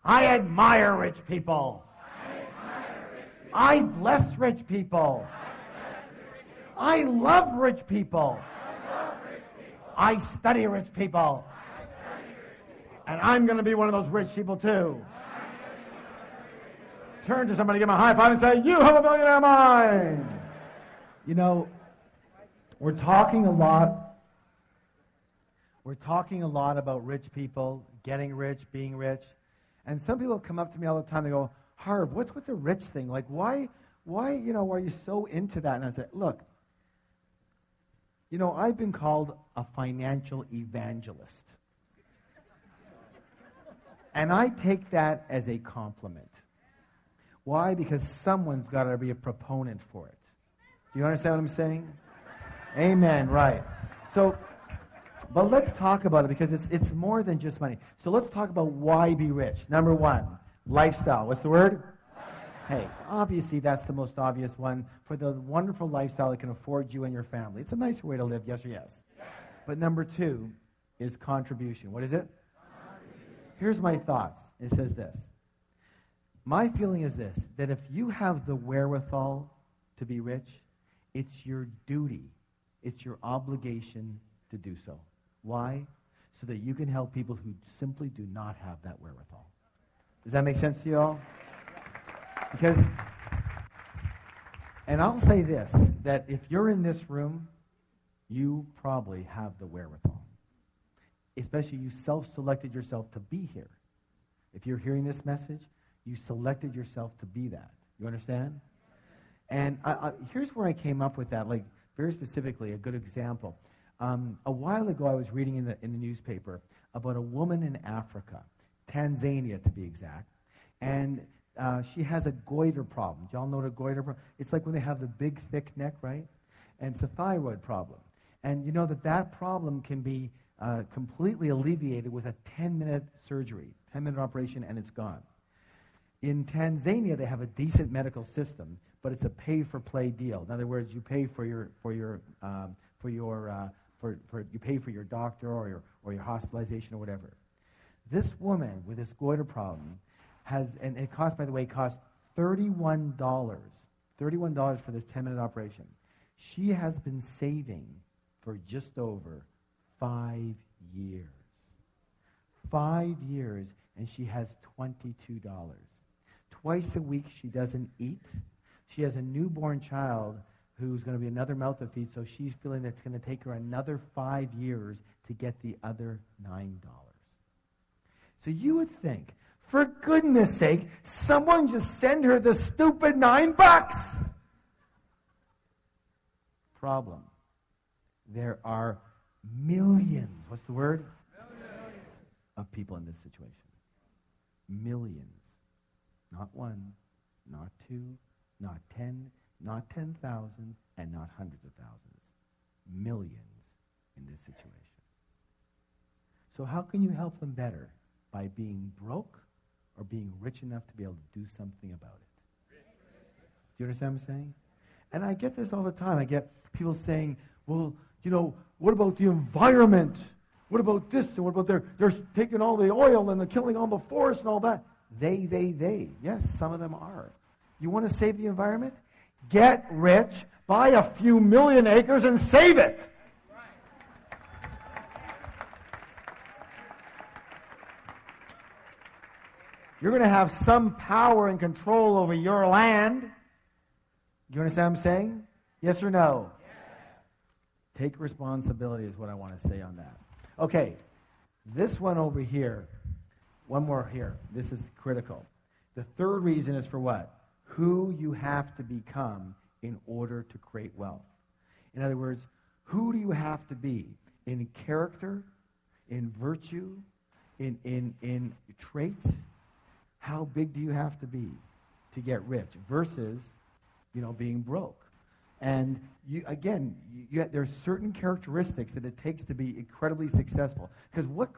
I admire rich people. I bless rich people. I love rich people. I study rich people. And I'm going to be one of those rich people too. Turn to somebody, give them a high five and say, you have a millionaire mind. You know, we're talking a lot about rich people, getting rich, being rich. And some people come up to me all the time, they go, Harv, what's with the rich thing? Like, why why, are you so into that? And I said, look, I've been called a financial evangelist. And I take that as a compliment. Why? Because someone's got to be a proponent for it. Do you understand what I'm saying? Amen, right. So, but let's talk about it because it's more than just money. So let's talk about why be rich. Number one, lifestyle. What's the word? Hey, obviously that's the most obvious one for the wonderful lifestyle that can afford you and your family. It's a nice way to live, yes or yes? Yes. But number two is contribution. What is it? Here's my thoughts. It says this. My feeling is this, that if you have the wherewithal to be rich, it's your duty, it's your obligation to do so. Why? So that you can help people who simply do not have that wherewithal. Does that make sense to you all? Because, and I'll say this, that if you're in this room, you probably have the wherewithal. Especially you self-selected yourself to be here. If you're hearing this message, you selected yourself to be that. You understand? And here's where I came up with that, like very specifically, a good example. A while ago, I was reading in the newspaper about a woman in Africa, Tanzania to be exact, and she has a goiter problem. Do y'all know what a goiter problem? It's like when they have the big, thick neck, right? And it's a thyroid problem. And you know that problem can be completely alleviated with a 10-minute surgery, 10-minute operation, and it's gone. In Tanzania, they have a decent medical system, but it's a pay-for-play deal. In other words, you pay for your doctor or your hospitalization or whatever. This woman with this goiter problem has, and it cost, by the way, $31 for this 10-minute operation. She has been saving for just over 5 years. 5 years, and she has $22. Twice a week, she doesn't eat. She has a newborn child who's going to be another mouth to feed, so she's feeling that it's going to take her another 5 years to get the other $9. So you would think, for goodness sake, someone just send her the stupid $9. Problem. There are millions, what's the word? Millions. Of people in this situation. Millions. Not one, not two, not 10, not 10,000, and not hundreds of thousands. Millions in this situation. So how can you help them better? By being broke or being rich enough to be able to do something about it? Do you understand what I'm saying? And I get this all the time. I get people saying, well, what about the environment? What about this? And what about they're taking all the oil and they're killing all the forest and all that? They. Yes, some of them are. You want to save the environment? Get rich, buy a few million acres and save it. You're going to have some power and control over your land. Do you understand what I'm saying? Yes or no? Yes. Take responsibility is what I want to say on that. Okay, this one over here, one more here. This is critical. The third reason is for what? Who you have to become in order to create wealth. In other words, who do you have to be in character, in virtue, in traits? How big do you have to be to get rich versus, being broke? And there's certain characteristics that it takes to be incredibly successful. Because what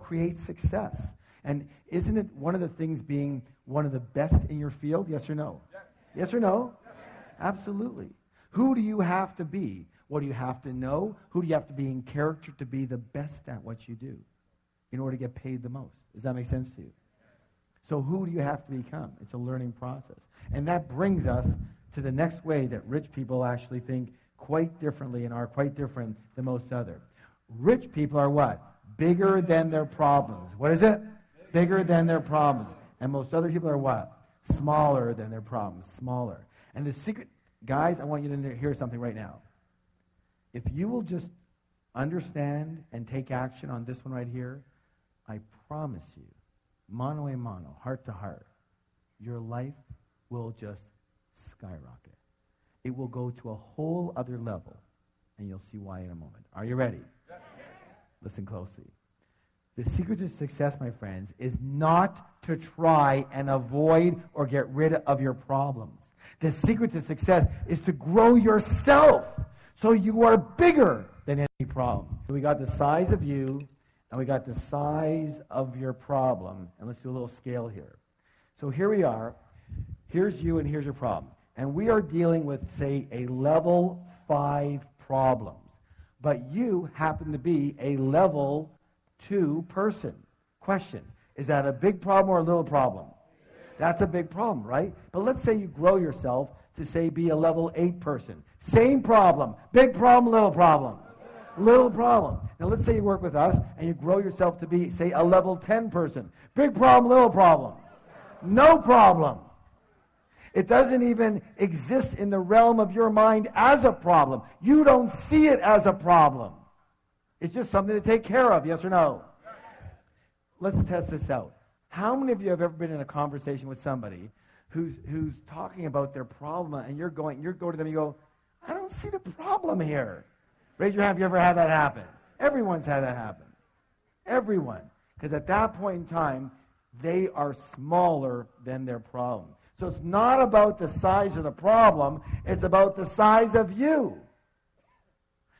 creates success? And isn't it one of the things being one of the best in your field? Yes or no? Yes, yes or no? Yes. Absolutely. Who do you have to be? What do you have to know? Who do you have to be in character to be the best at what you do in order to get paid the most? Does that make sense to you? So who do you have to become? It's a learning process. And that brings us to the next way that rich people actually think quite differently and are quite different than most other. Rich people are what? Bigger than their problems. What is it? Bigger than their problems. And most other people are what? Smaller than their problems. Smaller. And the secret, guys, I want you to hear something right now. If you will just understand and take action on this one right here, I promise you, mano a mano, heart to heart, your life will just skyrocket. It will go to a whole other level, and you'll see why in a moment. Are you ready? Yes. Listen closely. The secret to success, my friends, is not to try and avoid or get rid of your problems. The secret to success is to grow yourself so you are bigger than any problem. We got the size of you, and we got the size of your problem. And let's do a little scale here. So here we are. Here's you and here's your problem. And we are dealing with, say, a level 5 problem. But you happen to be a level 2 person. Question, is that a big problem or a little problem? That's a big problem, right? But let's say you grow yourself to, say, be a level 8 person. Same problem. Big problem, little problem. Little problem. Now let's say you work with us and you grow yourself to be, say, a level 10 person. Big problem, little problem. No problem. It doesn't even exist in the realm of your mind as a problem. You don't see it as a problem. It's just something to take care of, yes or no? Yes. Let's test this out. How many of you have ever been in a conversation with somebody who's talking about their problem, and you go to them and you go, I don't see the problem here. Raise your hand if you ever had that happen. Everyone's had that happen. Everyone. Because at that point in time, they are smaller than their problem. So it's not about the size of the problem, it's about the size of you.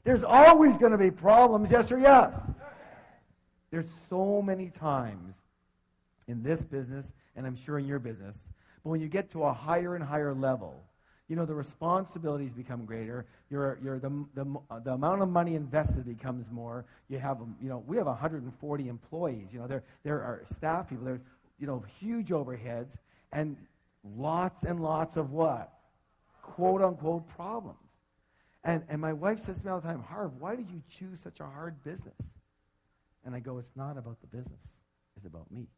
There's always going to be problems, yes or yes? There's so many times in this business, and I'm sure in your business, but when you get to a higher and higher level, you know, the responsibilities become greater. The amount of money invested becomes more. You have, you know, we have 140 employees. You know, there are staff people. There's, you know, huge overheads and lots and lots of what? Quote unquote problems. And my wife says to me all the time, Harv, why did you choose such a hard business? And I go, it's not about the business. It's about me.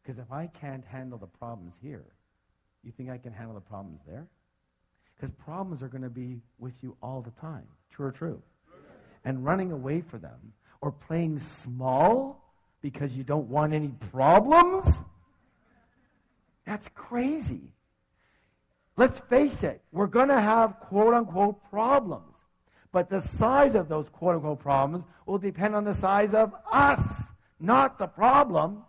Because if I can't handle the problems here, you think I can handle the problems there? Because problems are going to be with you all the time. True or true? And running away from them or playing small because you don't want any problems, that's crazy. Let's face it, we're going to have quote-unquote problems. But the size of those quote-unquote problems will depend on the size of us, not the problem.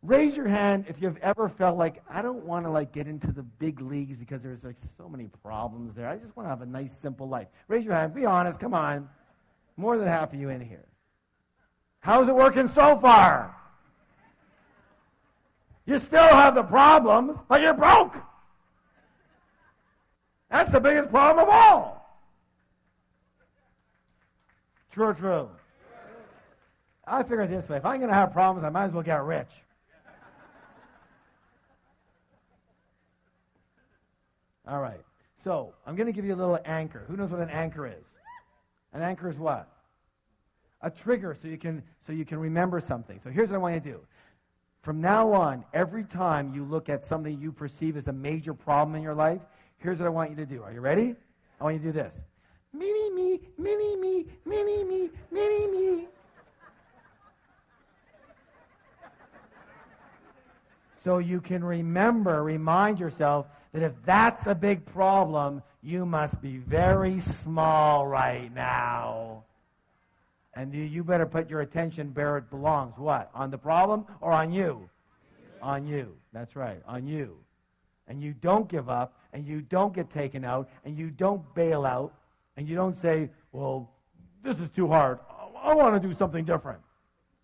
Raise your hand if you've ever felt like, I don't want to get into the big leagues because there's so many problems there. I just want to have a nice, simple life. Raise your hand. Be honest. Come on. More than half of you in here. How's it working so far? You still have the problems, but you're broke. That's the biggest problem of all. True or true? I figure it this way. If I'm going to have problems, I might as well get rich. All right. So, I'm going to give you a little anchor. Who knows what an anchor is? An anchor is what? A trigger so you can remember something. So here's what I want you to do. From now on, every time you look at something you perceive as a major problem in your life, here's what I want you to do. Are you ready? I want you to do this. Mini me, mini me, mini me, mini me. So you can remind yourself that if that's a big problem, you must be very small right now. And you better put your attention where it belongs. What? On the problem or on you? On you. That's right, on you. And you don't give up, and you don't get taken out, and you don't bail out, and you don't say, well, this is too hard. I want to do something different.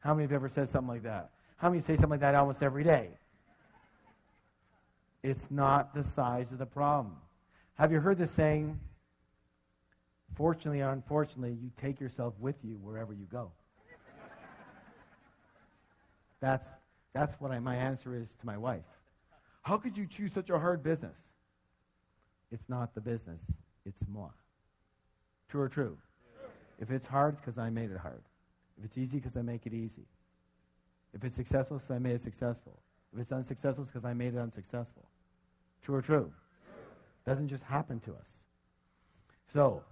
How many have ever said something like that? How many say something like that almost every day? It's not the size of the problem. Have you heard the saying, fortunately or unfortunately, you take yourself with you wherever you go? That's what my answer is to my wife. How could you choose such a hard business? It's not the business, it's moi. True or true? If it's hard, it's because I made it hard. If it's easy, because I make it easy. If it's successful, it's because I made it successful. If it's unsuccessful, it's because I made it unsuccessful. True or true? Doesn't just happen to us. So,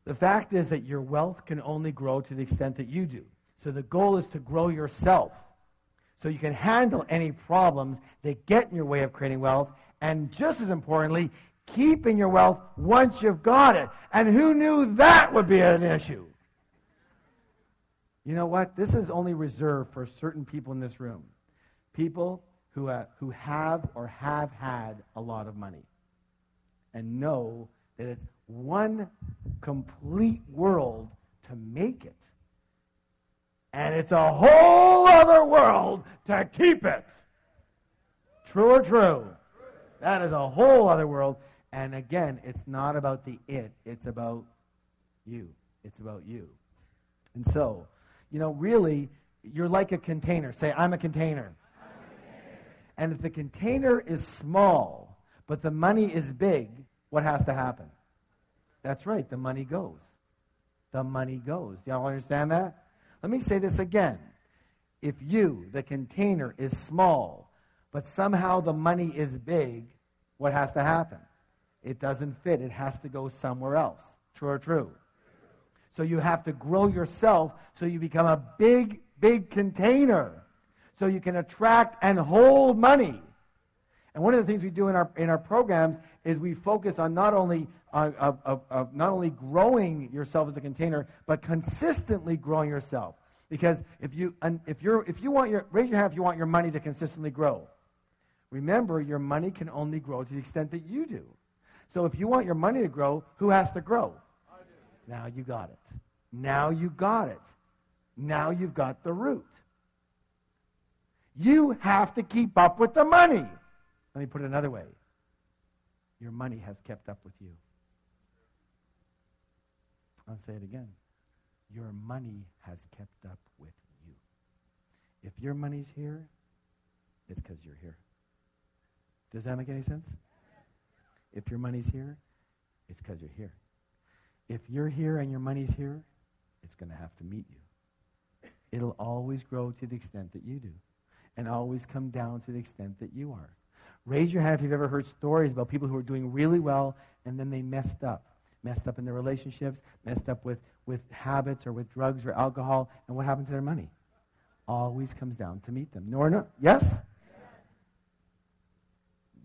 the fact is that your wealth can only grow to the extent that you do. So the goal is to grow yourself. so you can handle any problems that get in your way of creating wealth, and just as importantly, keeping your wealth once you've got it. And who knew that would be an issue? You know what? This is only reserved for certain people in this room. People who have or have had a lot of money and know that it's one complete world to make it. And it's a whole other world to keep it. True or true? That is a whole other world. And again, it's not about the it. It's about you. It's about you. And so, really, you're like a container. Say, I'm a container. And if the container is small, but the money is big, what has to happen? That's right, the money goes. The money goes. Do y'all understand that? Let me say this again. If you, the container, is small, but somehow the money is big, what has to happen? It doesn't fit. It has to go somewhere else. True or true? So you have to grow yourself so you become a big, big container, so you can attract and hold money. And one of the things we do in our programs is we focus on not only growing yourself as a container, but consistently growing yourself. Because if you want raise your hand if you want your money to consistently grow. Remember, your money can only grow to the extent that you do. So if you want your money to grow, who has to grow? I do. Now you got it. Now you got it. Now you've got the root. You have to keep up with the money. Let me put it another way. Your money has kept up with you. I'll say it again. Your money has kept up with you. If your money's here, it's because you're here. Does that make any sense? If your money's here, it's because you're here. If you're here and your money's here, it's going to have to meet you. It'll always grow to the extent that you do, and always come down to the extent that you are. Raise your hand if you've ever heard stories about people who are doing really well and then they messed up in their relationships, messed up with habits or with drugs or alcohol, and what happened to their money? Always comes down to meet them. No or no? Yes?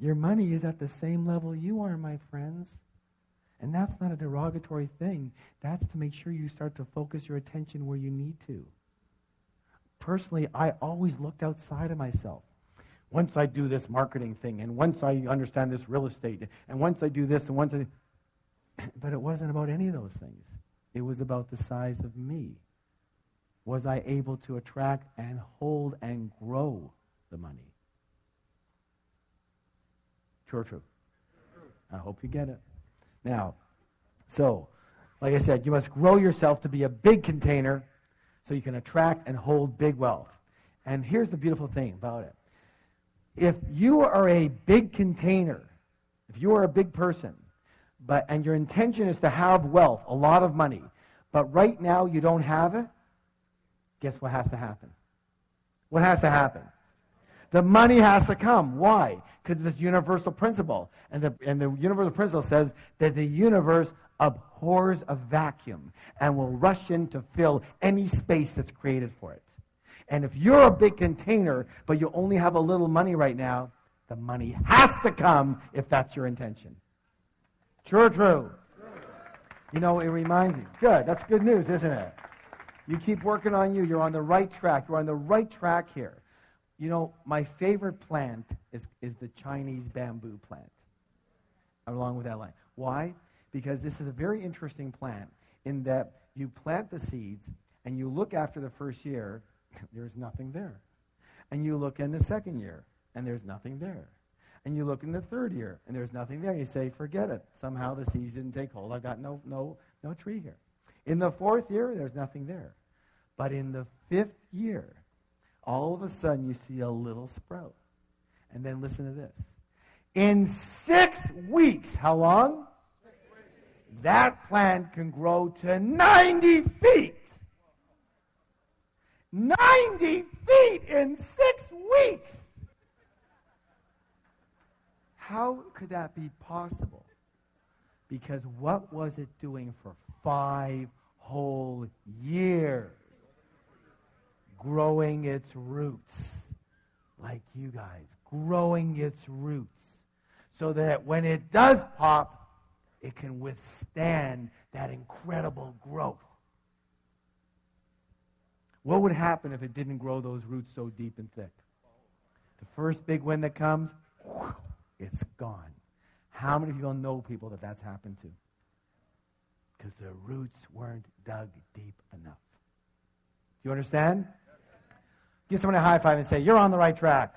Your money is at the same level you are, my friends. And that's not a derogatory thing. That's to make sure you start to focus your attention where you need to. Personally, I always looked outside of myself. Once I do this marketing thing, and once I understand this real estate, and once I do this, and once I... But it wasn't about any of those things. It was about the size of me. Was I able to attract and hold and grow the money? True or true? I hope you get it. Now, so, like I said, you must grow yourself to be a big container so you can attract and hold big wealth. And here's the beautiful thing about it. If you are a big container, if you are a big person, and your intention is to have wealth, a lot of money, but right now you don't have it, guess what has to happen? What has to happen? The money has to come. Why? Because it's a universal principle. And the universal principle says that the universe abhors a vacuum and will rush in to fill any space that's created for it. And if you're a big container, but you only have a little money right now, the money has to come if that's your intention. True or true? You know, it reminds me. Good. That's good news, isn't it? You keep working on you. You're on the right track. You're on the right track here. You know, my favorite plant is the Chinese bamboo plant, along with that line. Why? Because this is a very interesting plant in that you plant the seeds and you look after the first year, there's nothing there. And you look in the second year, and there's nothing there. And you look in the third year, and there's nothing there. You say, forget it. Somehow the seeds didn't take hold. I've got no tree here. In the fourth year, there's nothing there. But in the fifth year, all of a sudden you see a little sprout. And then listen to this. In 6 weeks, how long? 6 weeks. That plant can grow to 90 feet. 90 feet in 6 weeks. How could that be possible? Because what was it doing for 5 whole years? Growing its roots. like you guys, growing its roots so that when it does pop, it can withstand that incredible growth. What would happen if it didn't grow those roots so deep and thick? The first big wind that comes, it's gone. How many people know people that that's happened to? Because the roots weren't dug deep enough. Do you understand? Give someone a high five and say, you're on the right track.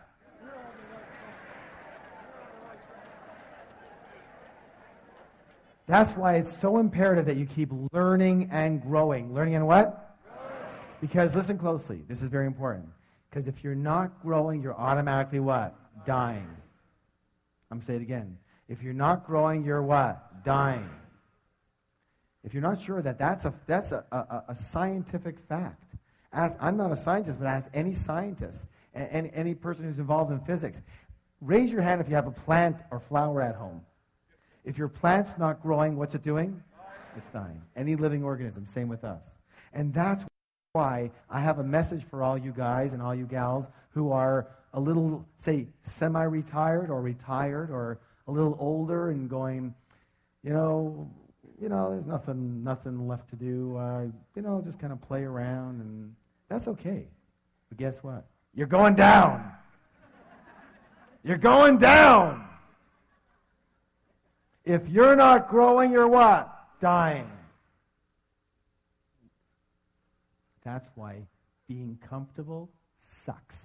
That's why it's so imperative that you keep learning and growing. Learning and what? Growing. Because, listen closely, this is very important. Because if you're not growing, you're automatically what? Dying. I'm going to say it again. If you're not growing, you're what? Dying. If you're not sure that's a scientific fact. I'm not a scientist, but ask any scientist and any person who's involved in physics. Raise your hand if you have a plant or flower at home. If your plant's not growing, what's it doing? It's dying. Any living organism, same with us. And that's why I have a message for all you guys and all you gals who are a little, say, semi-retired or retired or a little older and going, there's nothing left to do. Just kind of play around, and that's okay. But guess what? You're going down. You're going down. If you're not growing, you're what? Dying. That's why being comfortable sucks.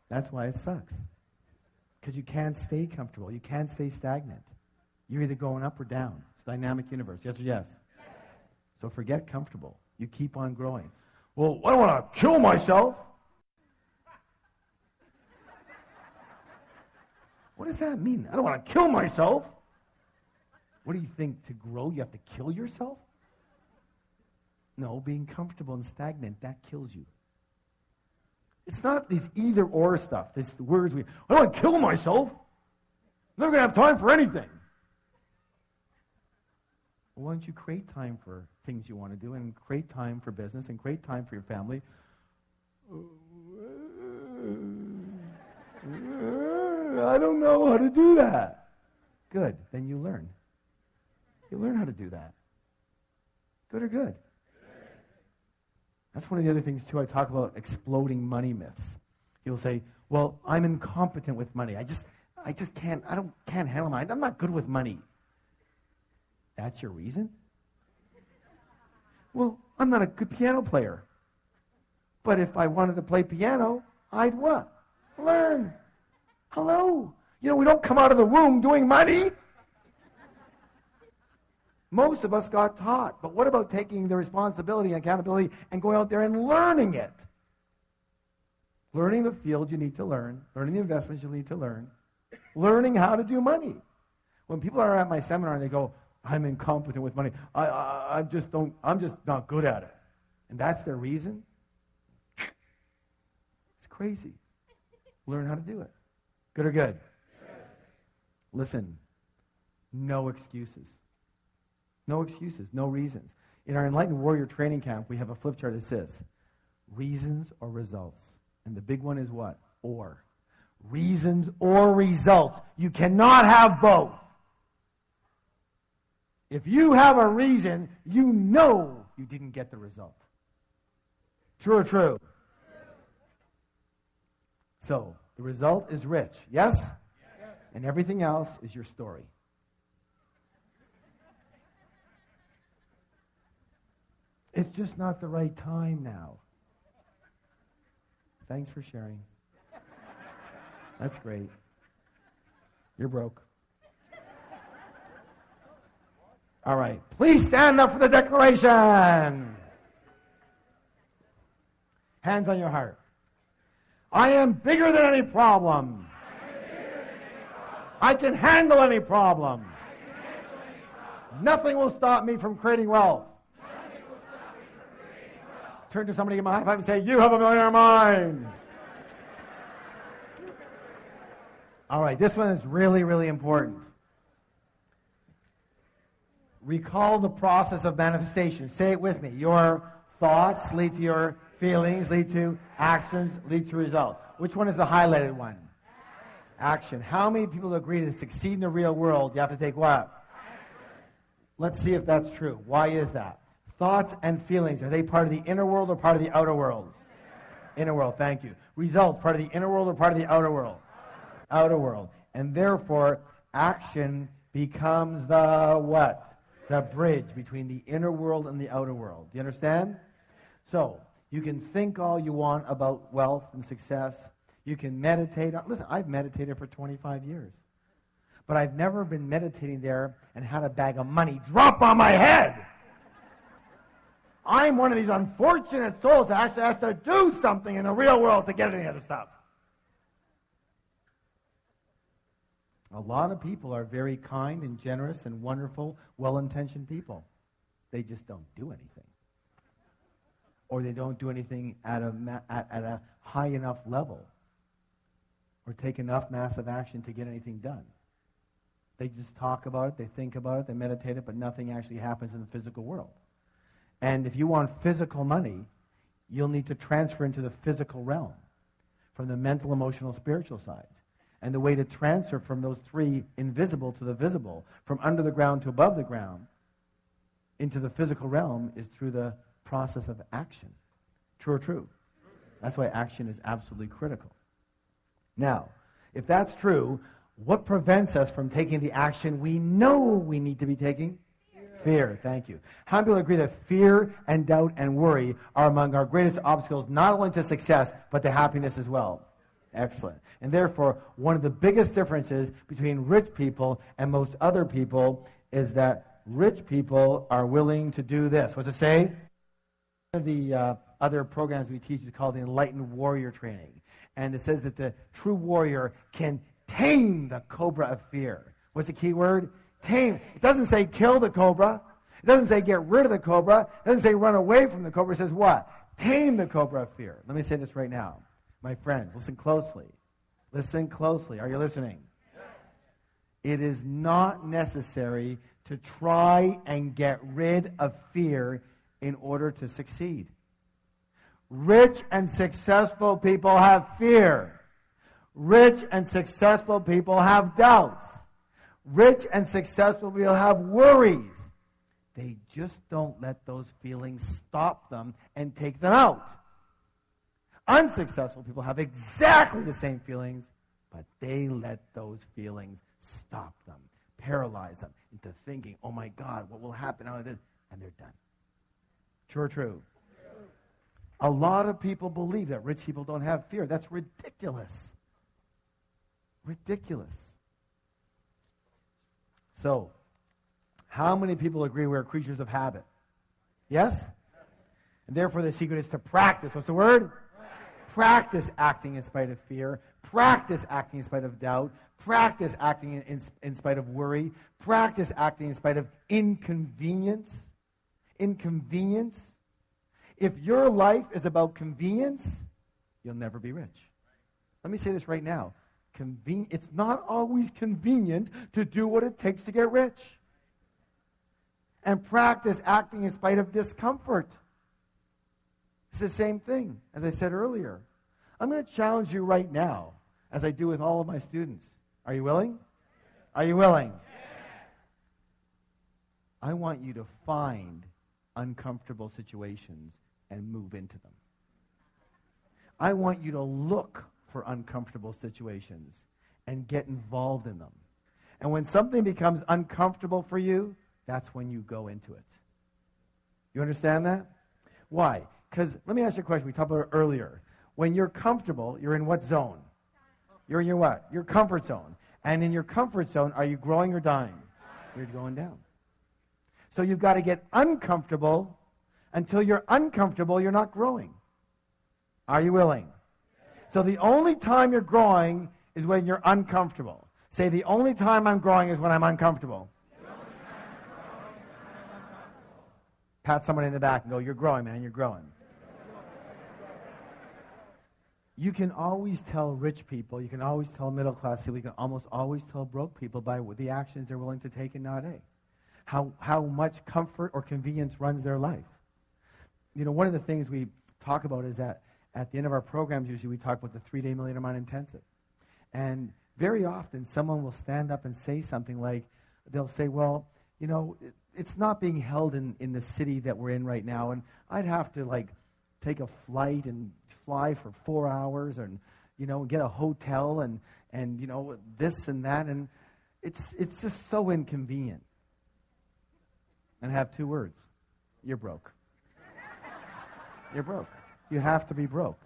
That's why it sucks. Because you can't stay comfortable. You can't stay stagnant. You're either going up or down. It's a dynamic universe. Yes or yes? Yes. So forget comfortable. You keep on growing. Well, I don't want to kill myself. What does that mean? I don't want to kill myself. What do you think? To grow, you have to kill yourself? No, being comfortable and stagnant, that kills you. It's not these either-or stuff. These words I don't want to kill myself. I'm never going to have time for anything. Well, why don't you create time for things you want to do and create time for business and create time for your family? I don't know how to do that. Good. Then you learn. You learn how to do that. Good or good? That's one of the other things, too. I talk about exploding money myths. People say, well, I'm incompetent with money. I just can't handle money. I'm not good with money. That's your reason? Well, I'm not a good piano player. But if I wanted to play piano, I'd what? Learn. Hello. We don't come out of the womb doing money. Most of us got taught. But what about taking the responsibility and accountability and going out there and learning it? Learning the field you need to learn. Learning the investments you need to learn. Learning how to do money. When people are at my seminar and they go, I'm incompetent with money. I'm just not good at it. And that's their reason? It's crazy. Learn how to do it. Good or good? Listen, no excuses. No excuses, no reasons. In our Enlightened Warrior Training Camp, we have a flip chart that says reasons or results. And the big one is what? Or. Reasons or results. You cannot have both. If you have a reason, you know you didn't get the result. True or true? So, the result is rich. Yes? Yes. And everything else is your story. It's just not the right time now. Thanks for sharing. That's great. You're broke. All right. Please stand up for the declaration. Hands on your heart. I am bigger than any problem. I can handle any problem. Nothing will stop me from creating wealth. Turn to somebody, give them a high five and say, you have a millionaire mind. All right, this one is really, really important. Recall the process of manifestation. Say it with me. Your thoughts lead to your Feelings lead to actions, lead to results. Which one is the highlighted one? Action. How many people agree to succeed in the real world, you have to take what? Let's see if that's true. Why is that? Thoughts and feelings, are they part of the inner world or part of the outer world? Inner world, thank you. Results, part of the inner world or part of the outer world? Outer world. And therefore, action becomes the what? The bridge between the inner world and the outer world. Do you understand? So, you can think all you want about wealth and success. You can meditate. Listen, I've meditated for 25 years. But I've never been meditating there and had a bag of money drop on my head. I'm one of these unfortunate souls that actually has to do something in the real world to get any of the stuff. A lot of people are very kind and generous and wonderful, well-intentioned people. They just don't do anything. Or they don't do anything at a high enough level or take enough massive action to get anything done. They just talk about it, they think about it, they meditate it, but nothing actually happens in the physical world. And if you want physical money, you'll need to transfer into the physical realm from the mental, emotional, spiritual sides. And the way to transfer from those three invisible to the visible, from under the ground to above the ground, into the physical realm is through the process of action. True or true? That's why action is absolutely critical. Now, if that's true, what prevents us from taking the action we know we need to be taking? Fear. Thank you. How many people agree that fear and doubt and worry are among our greatest obstacles, not only to success, but to happiness as well? Excellent. And therefore, one of the biggest differences between rich people and most other people is that rich people are willing to do this. What's it say? One of the other programs we teach is called the Enlightened Warrior Training. And it says that the true warrior can tame the cobra of fear. What's the key word? Tame. It doesn't say kill the cobra. It doesn't say get rid of the cobra. It doesn't say run away from the cobra. It says what? Tame the cobra of fear. Let me say this right now. My friends, listen closely. Listen closely. Are you listening? Yes. It is not necessary to try and get rid of fear in order to succeed. Rich and successful people have fear. Rich and successful people have doubts. Rich and successful people have worries. They just don't let those feelings stop them and take them out. Unsuccessful people have exactly the same feelings, but they let those feelings stop them, paralyze them into thinking, oh my God, what will happen? And they're done. True or true? A lot of people believe that rich people don't have fear. That's ridiculous. Ridiculous. So, how many people agree we're creatures of habit? Yes? And therefore the secret is to practice. What's the word? Practice acting in spite of fear. Practice acting in spite of doubt. Practice acting in spite of worry. Practice acting in spite of inconvenience. Inconvenience. If your life is about convenience, you'll never be rich. Let me say this right now. It's not always convenient to do what it takes to get rich. And practice acting in spite of discomfort. It's the same thing, as I said earlier. I'm going to challenge you right now, as I do with all of my students. Are you willing? Are you willing? Yes. I want you to find uncomfortable situations and move into them. I want you to look for uncomfortable situations and get involved in them. And when something becomes uncomfortable for you, that's when you go into it. You understand that? Why? Because, let me ask you a question. We talked about it earlier. When you're comfortable, you're in what zone? You're in your what? Your comfort zone. And in your comfort zone, are you growing or dying? You're going down. So you've got to get uncomfortable. Until you're uncomfortable, you're not growing. Are you willing? So the only time you're growing is when you're uncomfortable. Say, the only time I'm growing is when I'm uncomfortable. Pat someone in the back and go, you're growing, man, you're growing. You can always tell rich people, you can always tell middle-class people, you can almost always tell broke people by the actions they're willing to take and not take. How much comfort or convenience runs their life. You know, one of the things we talk about is that at the end of our programs, usually we talk about the 3-day Millionaire Mind Intensive. And very often someone will stand up and say something like, they'll say, well, you know, it's not being held in the city that we're in right now, and I'd have to like take a flight and fly for 4 hours and, you know, get a hotel and you know, this and that, and it's just so inconvenient. And I have 2 words. You're broke. You're broke. You have to be broke.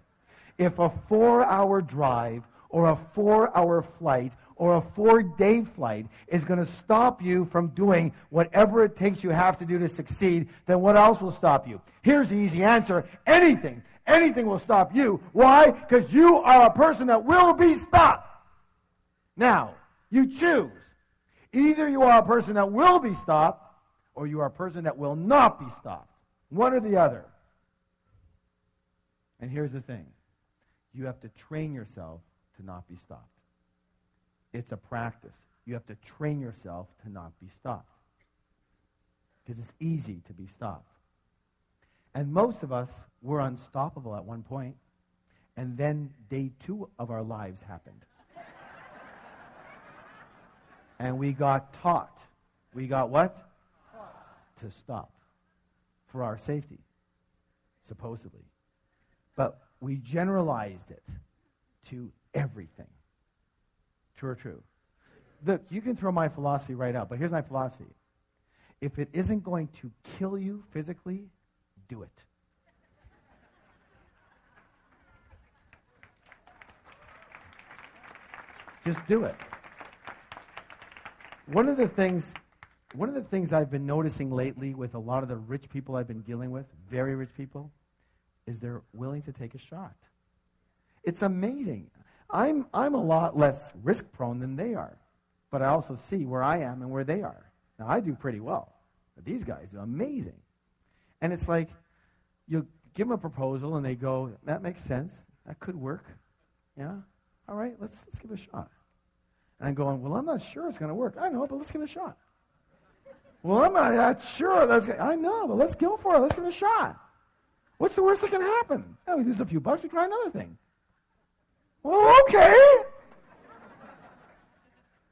If a 4-hour drive or a 4-hour flight or a 4-day flight is going to stop you from doing whatever it takes you have to do to succeed, then what else will stop you? Here's the easy answer. Anything. Anything will stop you. Why? Because you are a person that will be stopped. Now, you choose. Either you are a person that will be stopped, or you are a person that will not be stopped. One or the other. And here's the thing. You have to train yourself to not be stopped. It's a practice. You have to train yourself to not be stopped. Because it's easy to be stopped. And most of us were unstoppable at one point, and then day 2 of our lives happened. And we got taught. We got what? To stop. For our safety. Supposedly. But we generalized it to everything. True or true? Look, you can throw my philosophy right out, but here's my philosophy. If it isn't going to kill you physically, do it. Just do it. One of the things I've been noticing lately with a lot of the rich people I've been dealing with, very rich people, is they're willing to take a shot. It's amazing. I'm a lot less risk prone than they are, but I also see where I am and where they are. Now I do pretty well, but these guys are amazing. And it's like you give them a proposal and they go, that makes sense. That could work. Yeah? All right, let's give it a shot. And I'm going, well, I'm not sure it's going to work. I know, but let's give it a shot. Well, I'm not that sure. I know, but let's go for it. Let's give it a shot. What's the worst that can happen? Oh, we lose a few bucks, we try another thing. Well, okay.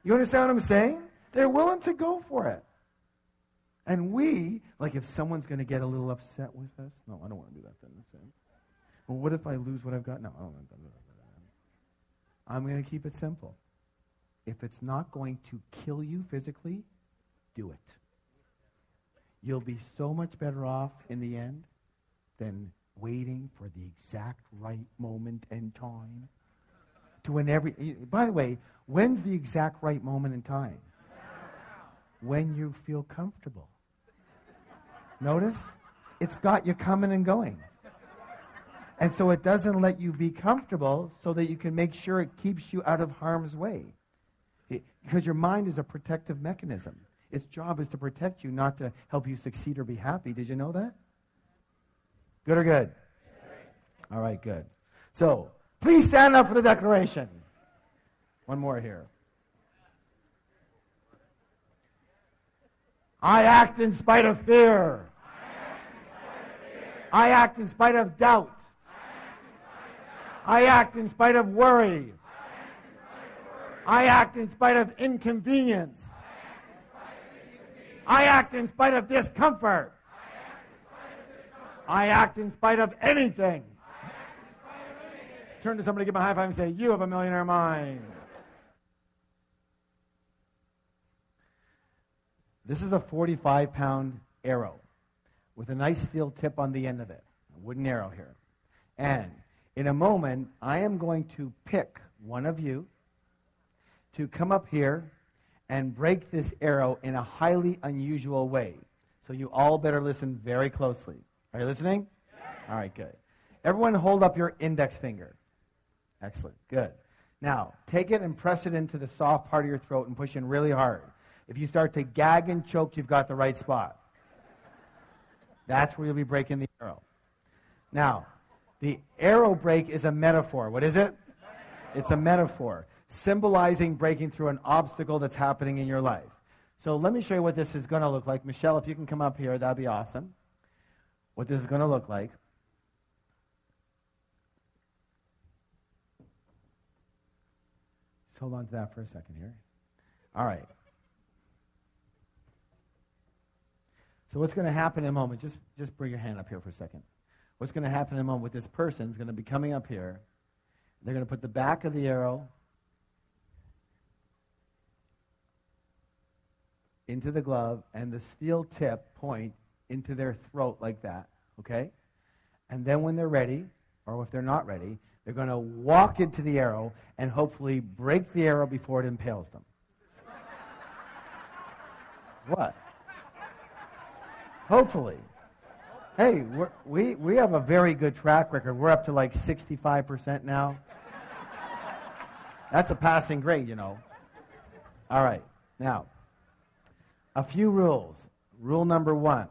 You understand what I'm saying? They're willing to go for it. And we, like if someone's going to get a little upset with us, no, I don't want to do that then. Well, what if I lose what I've got? No, I don't want to do that. I'm going to keep it simple. If it's not going to kill you physically, do it. You'll be so much better off in the end than waiting for the exact right moment and time. By the way, when's the exact right moment in time? When you feel comfortable. Notice? It's got you coming and going. And so it doesn't let you be comfortable so that you can make sure it keeps you out of harm's way. Because your mind is a protective mechanism. Its job is to protect you, not to help you succeed or be happy. Did you know that? Good or good? Good. All right, good. So, please stand up for the declaration. One more here. I act in spite of fear. I act in spite of doubt. I act in spite of worry. I act in spite of inconvenience. I act in spite of discomfort. I act in spite of anything. Turn to somebody, give them a high five and say, you have a millionaire mind. This is a 45-pound arrow with a nice steel tip on the end of it. A wooden arrow here. And in a moment, I am going to pick one of you to come up here and break this arrow in a highly unusual way. So you all better listen very closely. Are you listening? Yes. All right, good. Everyone hold up your index finger. Excellent, good. Now, take it and press it into the soft part of your throat and push in really hard. If you start to gag and choke, you've got the right spot. That's where you'll be breaking the arrow. Now, the arrow break is a metaphor. What is it? It's a metaphor, symbolizing breaking through an obstacle that's happening in your life. So let me show you what this is going to look like. Michelle, if you can come up here, that'd be awesome. What this is going to look like. hold on to that for a second here. All right. So what's going to happen in a moment, just bring your hand up here for a second. What's going to happen in a moment with this person is going to be coming up here. They're going to put the back of the arrow into the glove and the steel tip point into their throat like that, okay? And then when they're ready, or if they're not ready, they're going to walk into the arrow and hopefully break the arrow before it impales them. What? Hopefully. Hey, we have a very good track record. We're up to like 65% now. That's a passing grade, you know. All right. Now, a few rules. Rule number 1.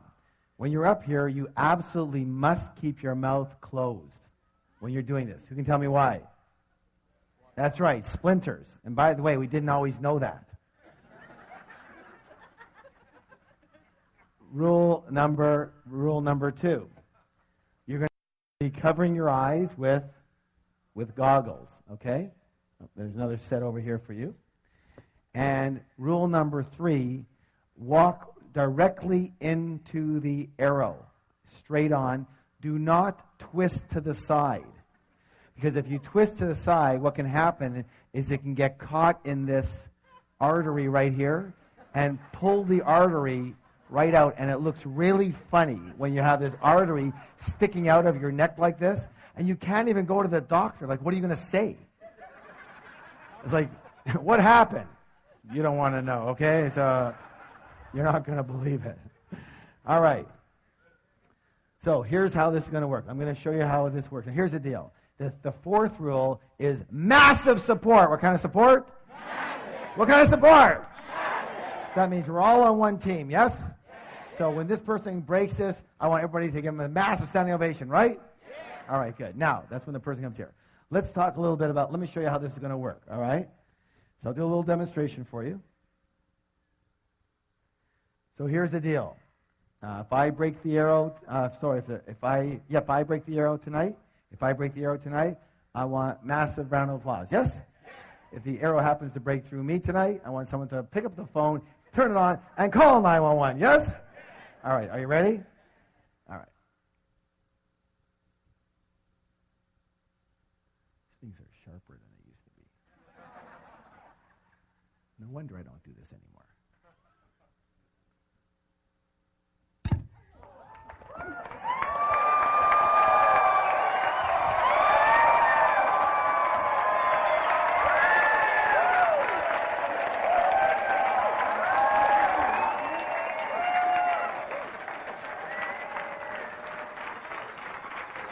When you're up here, you absolutely must keep your mouth closed when you're doing this. Who can tell me why? That's right, splinters. And by the way, we didn't always know that. Rule number 2. You're going to be covering your eyes with goggles, okay? There's another set over here for you. And rule number 3, walk directly into the arrow, straight on. Do not twist to the side. Because if you twist to the side, what can happen is it can get caught in this artery right here and pull the artery right out. And it looks really funny when you have this artery sticking out of your neck like this, and you can't even go to the doctor. Like, what are you going to say? It's like, what happened? You don't want to know, okay? So you're not going to believe it. All right. So here's how this is going to work. I'm going to show you how this works. And here's the deal. The 4th rule is massive support. What kind of support? Massive. What kind of support? Massive. That means we're all on one team, yes? Yes? So when this person breaks this, I want everybody to give them a massive standing ovation, right? Yes. All right, good. Now, that's when the person comes here. Let's talk a little bit about, let me show you how this is going to work, all right? So I'll do a little demonstration for you. So here's the deal. If I break the arrow, if I break the arrow tonight, I want massive round of applause. Yes? If the arrow happens to break through me tonight, I want someone to pick up the phone, turn it on, and call 911. Yes? All right. Are you ready? All right. Things are sharper than they used to be. No wonder I don't do this anymore.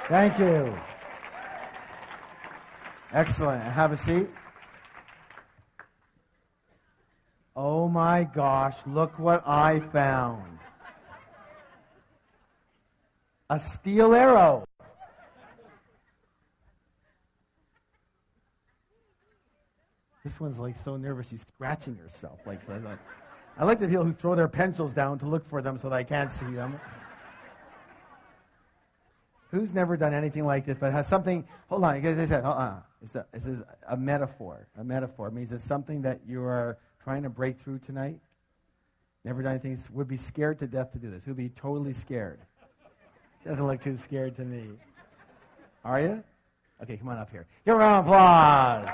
Thank you. Excellent. Have a seat. Oh my gosh, look what I found. A steel arrow. This one's like so nervous she's scratching herself. I like the people who throw their pencils down to look for them so that I can't see them. Who's never done anything like this, but has something? Hold on, as I said, hold on. This is a metaphor. A metaphor means it's something that you are trying to break through tonight. Never done anything. Would be scared to death to do this. Who'd be totally scared? She doesn't look too scared to me. Are you? Okay, come on up here. Give a round of applause.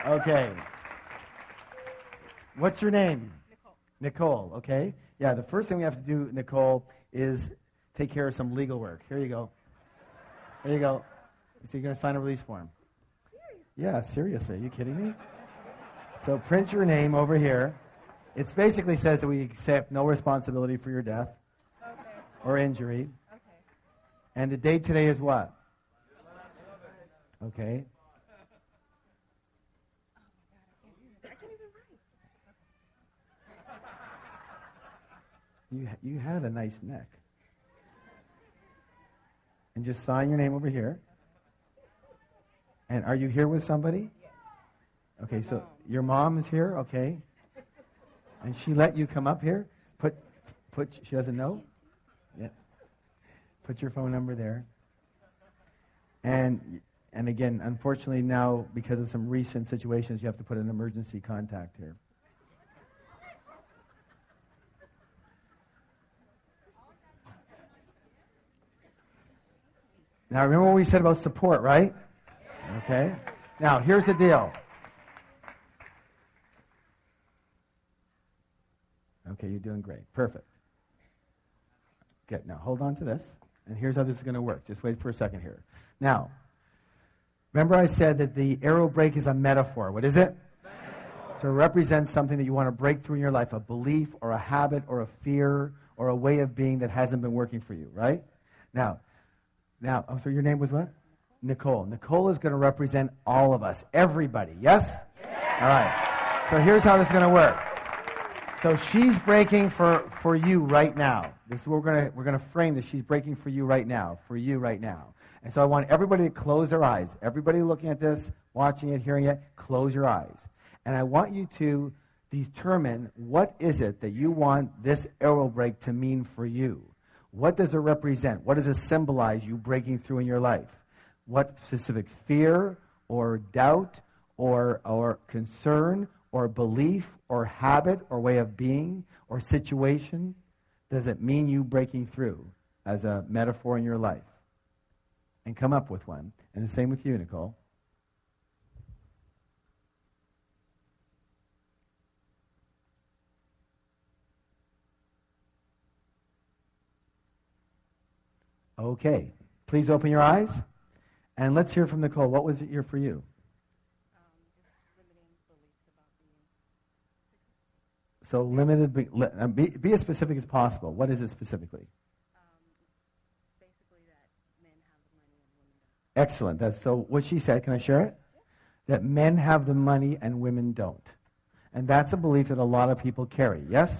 Okay. What's your name? Nicole. Okay. Yeah, the first thing we have to do, Nicole, is take care of some legal work. Here you go. There you go. So you're going to sign a release form. Yeah, seriously. Are you kidding me? So print your name over here. It basically says that we accept no responsibility for your death or injury. Okay. And the date today is what? Okay. You had a nice neck. And just sign your name over here. And are you here with somebody? Okay, so your mom is here, okay. And she let you come up here? She doesn't know? Yeah. Put your phone number there. And And again, unfortunately now, because of some recent situations, you have to put an emergency contact here. Now, remember what we said about support, right? Okay. Now, here's the deal. Okay, you're doing great. Perfect. Good. Now, hold on to this. And here's how this is going to work. Just wait for a second here. Now, remember I said that the arrow break is a metaphor. What is it? Metaphor. So it represents something that you want to break through in your life, a belief or a habit or a fear or a way of being that hasn't been working for you, right? Now, so your name was what? Nicole. Nicole is going to represent all of us, everybody, yes? All right. So here's how this is going to work. So she's breaking for you right now. This is what we're going to frame this. She's breaking for you right now, And so I want everybody to close their eyes. Everybody looking at this, watching it, hearing it, close your eyes. And I want you to determine what is it that you want this arrow break to mean for you. What does it represent? What does it symbolize you breaking through in your life? What specific fear or doubt or concern or belief or habit or way of being or situation does it mean you breaking through as a metaphor in your life? And come up with one. And the same with you, Nicole. Okay. Please open your eyes. And let's hear from Nicole. What was it here for you? So limited, be as specific as possible. What is it specifically? Basically that men have the money and women don't. Excellent. That's so what she said. Can I share it? That men have the money and women don't. And that's a belief that a lot of people carry. Yes?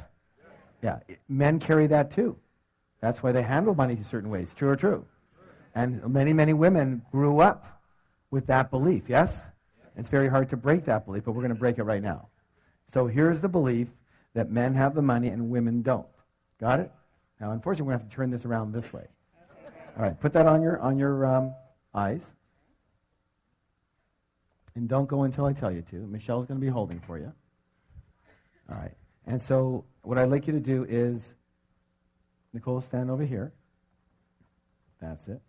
Yeah. Men carry that too. That's why they handle money in certain ways. True or true? And many, many women grew up with that belief. Yes? It's very hard to break that belief, but we're going to break it right now. So here's the belief that men have the money and women don't. Got it? Now, unfortunately, we're going to have to turn this around this way. All right, put that on your eyes. And don't go until I tell you to. Michelle's going to be holding for you. All right. And so what I'd like you to do is, Nicole, stand over here. That's it.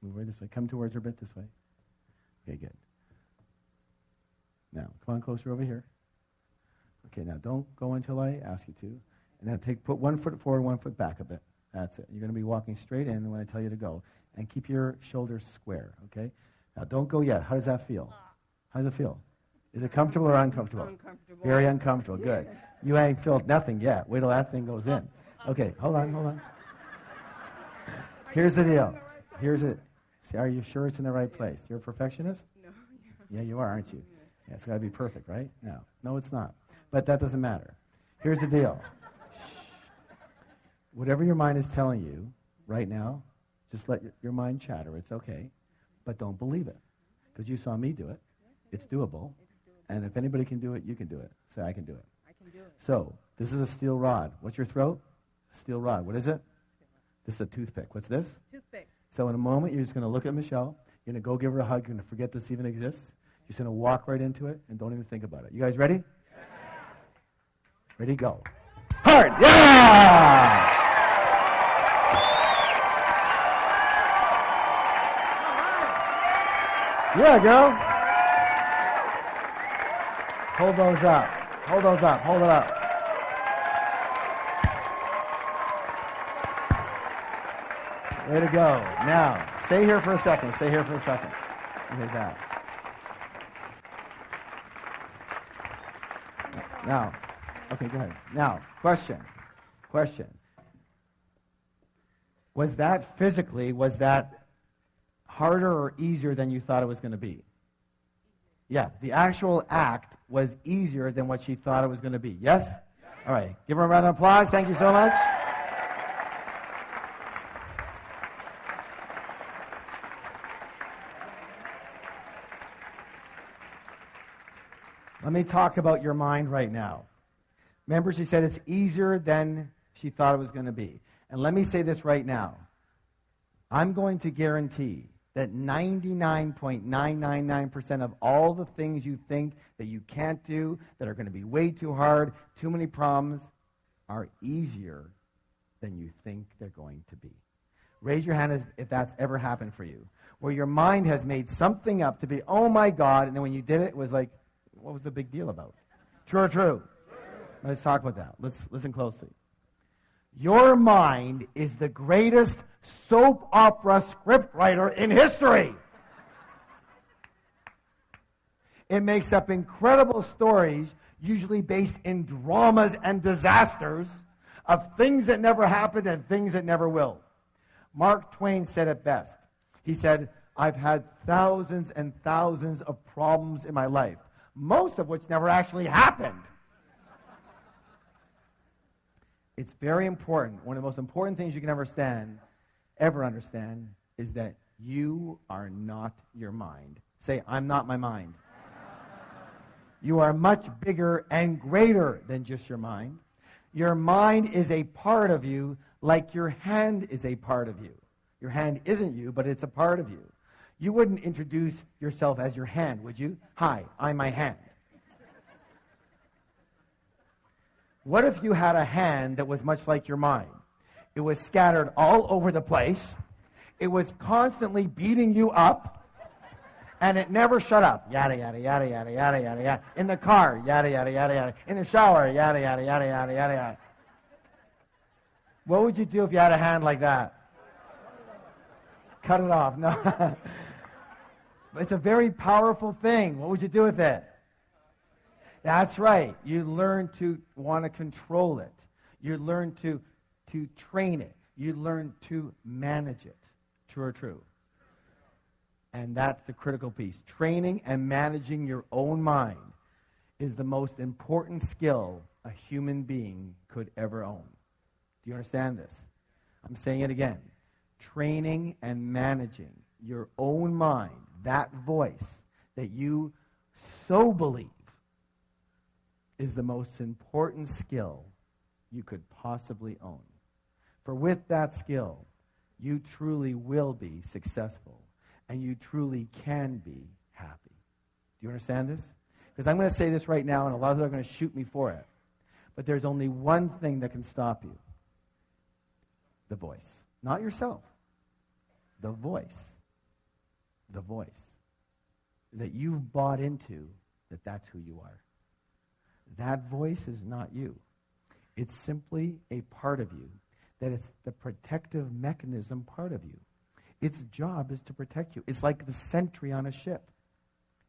Move over this way. Come towards her a bit this way. Okay, good. Now, come on closer over here. Okay, now don't go until I ask you to. And then put 1 foot forward, 1 foot back a bit. That's it. You're going to be walking straight in when I tell you to go. And keep your shoulders square, okay? Now, don't go yet. How does that feel? How does it feel? Is it comfortable or uncomfortable? Uncomfortable. Very uncomfortable. Good. You ain't felt nothing yet. Wait till that thing goes in. Okay, hold on. Here's the deal. Here's it. See, are you sure it's in the right place? You're a perfectionist? No. Yeah, you are, aren't you? Yeah, it's got to be perfect, right? No, it's not. But that doesn't matter. Here's the deal. Whatever your mind is telling you right now, just let your mind chatter. It's okay. But don't believe it. Because you saw me do it. It's doable. And if anybody can do it, you can do it. Say, I can do it. I can do it. So, this is a steel rod. What's your throat? Steel rod. What is it? This is a toothpick. What's this? Toothpick. So in a moment, you're just going to look at Michelle. You're going to go give her a hug. You're going to forget this even exists. You're just going to walk right into it and don't even think about it. You guys ready? Yeah. Ready, go. Hard! Yeah! Yeah, girl. Hold those up. Hold those up. Hold it up. Way to go. Now, stay here for a second. Stay here for a second. Okay, that. Now, okay, go ahead. Now, question. Was that harder or easier than you thought it was going to be? Yeah, the actual act was easier than what she thought it was going to be. Yes? All right. Give her a round of applause. Thank you so much. Let me talk about your mind right now. Remember, she said it's easier than she thought it was going to be. And let me say this right now. I'm going to guarantee that 99.999% of all the things you think that you can't do, that are going to be way too hard, too many problems, are easier than you think they're going to be. Raise your hand if that's ever happened for you, where your mind has made something up to be, oh my God, and then when you did it, it was like, what was the big deal about? True or true? Let's talk about that. Let's listen closely. Your mind is the greatest soap opera scriptwriter in history. It makes up incredible stories, usually based in dramas and disasters, of things that never happened and things that never will. Mark Twain said it best. He said, I've had thousands and thousands of problems in my life, most of which never actually happened. It's very important. One of the most important things you can ever understand, is that you are not your mind. Say, I'm not my mind. You are much bigger and greater than just your mind. Your mind is a part of you, like your hand is a part of you. Your hand isn't you, but it's a part of you. You wouldn't introduce yourself as your hand, would you? Hi, I'm my hand. What if you had a hand that was much like your mind? It was scattered all over the place. It was constantly beating you up, and it never shut up. Yada, yada, yada, yada, yada, yada, yada. In the car, yada, yada, yada, yada. In the shower, yada, yada, yada, yada, yada, yada. What would you do if you had a hand like that? Cut it off. No. It's a very powerful thing. What would you do with it? That's right. You learn to want to control it. You learn to train it. You learn to manage it. True or true? And that's the critical piece. Training and managing your own mind is the most important skill a human being could ever own. Do you understand this? I'm saying it again. Training and managing your own mind, that voice that you so believe, is the most important skill you could possibly own. For with that skill, you truly will be successful, and you truly can be happy. Do you understand this? Because I'm going to say this right now, and a lot of you are going to shoot me for it. But there's only one thing that can stop you. The voice. Not yourself. The voice. The voice. That you've bought into that that's who you are. That voice is not you. It's simply a part of you. That it's the protective mechanism part of you. Its job is to protect you. It's like the sentry on a ship.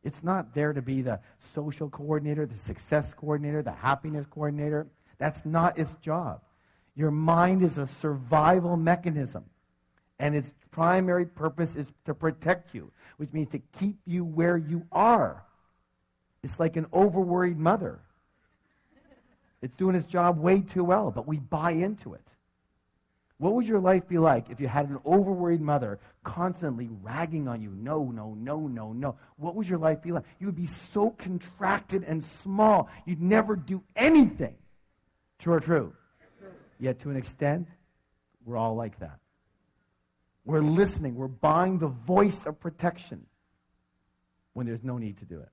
It's not there to be the social coordinator, the success coordinator, the happiness coordinator. That's not its job. Your mind is a survival mechanism. And its primary purpose is to protect you, which means to keep you where you are. It's like an overworried mother. It's doing its job way too well, but we buy into it. What would your life be like if you had an overworried mother constantly ragging on you? No, no, no, no, no. What would your life be like? You would be so contracted and small, you'd never do anything. True or true? Yet to an extent, we're all like that. We're listening. We're buying the voice of protection when there's no need to do it.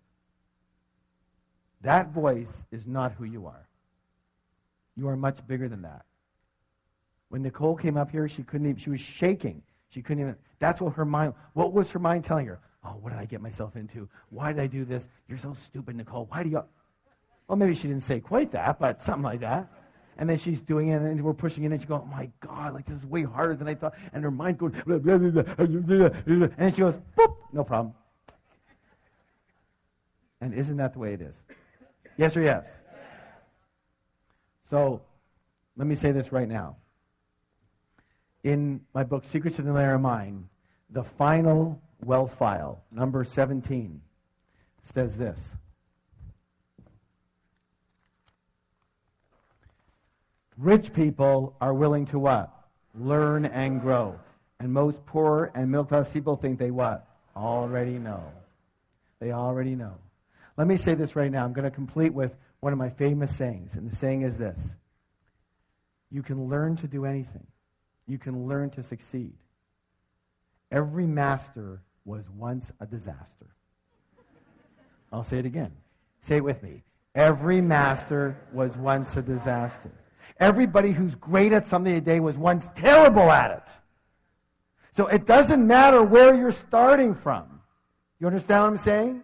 That voice is not who you are. You are much bigger than that. When Nicole came up here, she was shaking. She couldn't even, what was her mind telling her? Oh, what did I get myself into? Why did I do this? You're so stupid, Nicole. Why do you? Well, maybe she didn't say quite that, but something like that. And then she's doing it, and we're pushing it, and she goes, oh my God, like this is way harder than I thought. And her mind goes, blah, blah, blah, blah, blah, blah. And she goes, boop, no problem. And isn't that the way it is? Yes or yes? So, let me say this right now. In my book, Secrets of the Millionaire Mind, the final wealth file, number 17, says this. Rich people are willing to what? Learn and grow. And most poor and middle-class people think they what? Already know. They already know. Let me say this right now. I'm going to complete with one of my famous sayings. And the saying is this. You can learn to do anything. You can learn to succeed. Every master was once a disaster. I'll say it again. Say it with me. Every master was once a disaster. Everybody who's great at something today was once terrible at it. So it doesn't matter where you're starting from. You understand what I'm saying?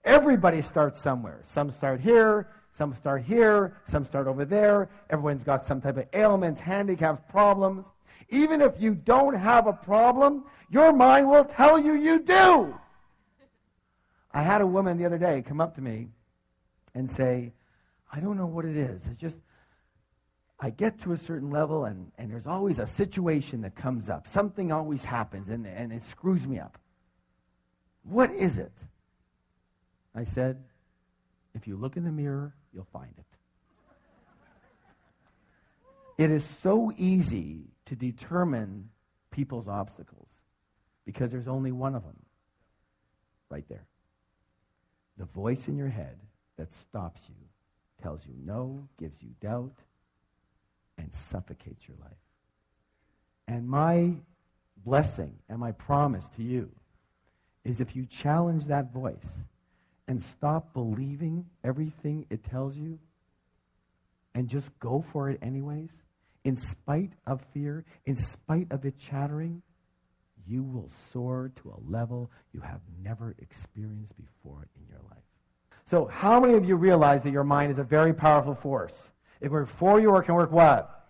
Everybody starts somewhere. Some start here, some start here, some start over there. Everyone's got some type of ailments, handicaps, problems. Even if you don't have a problem, your mind will tell you you do. I had a woman the other day come up to me and say, I don't know what it is. It's just, I get to a certain level and there's always a situation that comes up. Something always happens and it screws me up. What is it? I said, if you look in the mirror, you'll find it. It is so easy to determine people's obstacles because there's only one of them right there. The voice in your head that stops you, tells you no, gives you doubt, and suffocates your life. And my blessing and my promise to you is if you challenge that voice and stop believing everything it tells you and just go for it anyways, in spite of fear, in spite of it chattering, you will soar to a level you have never experienced before in your life. So how many of you realize that your mind is a very powerful force? It can work for you or it can work what?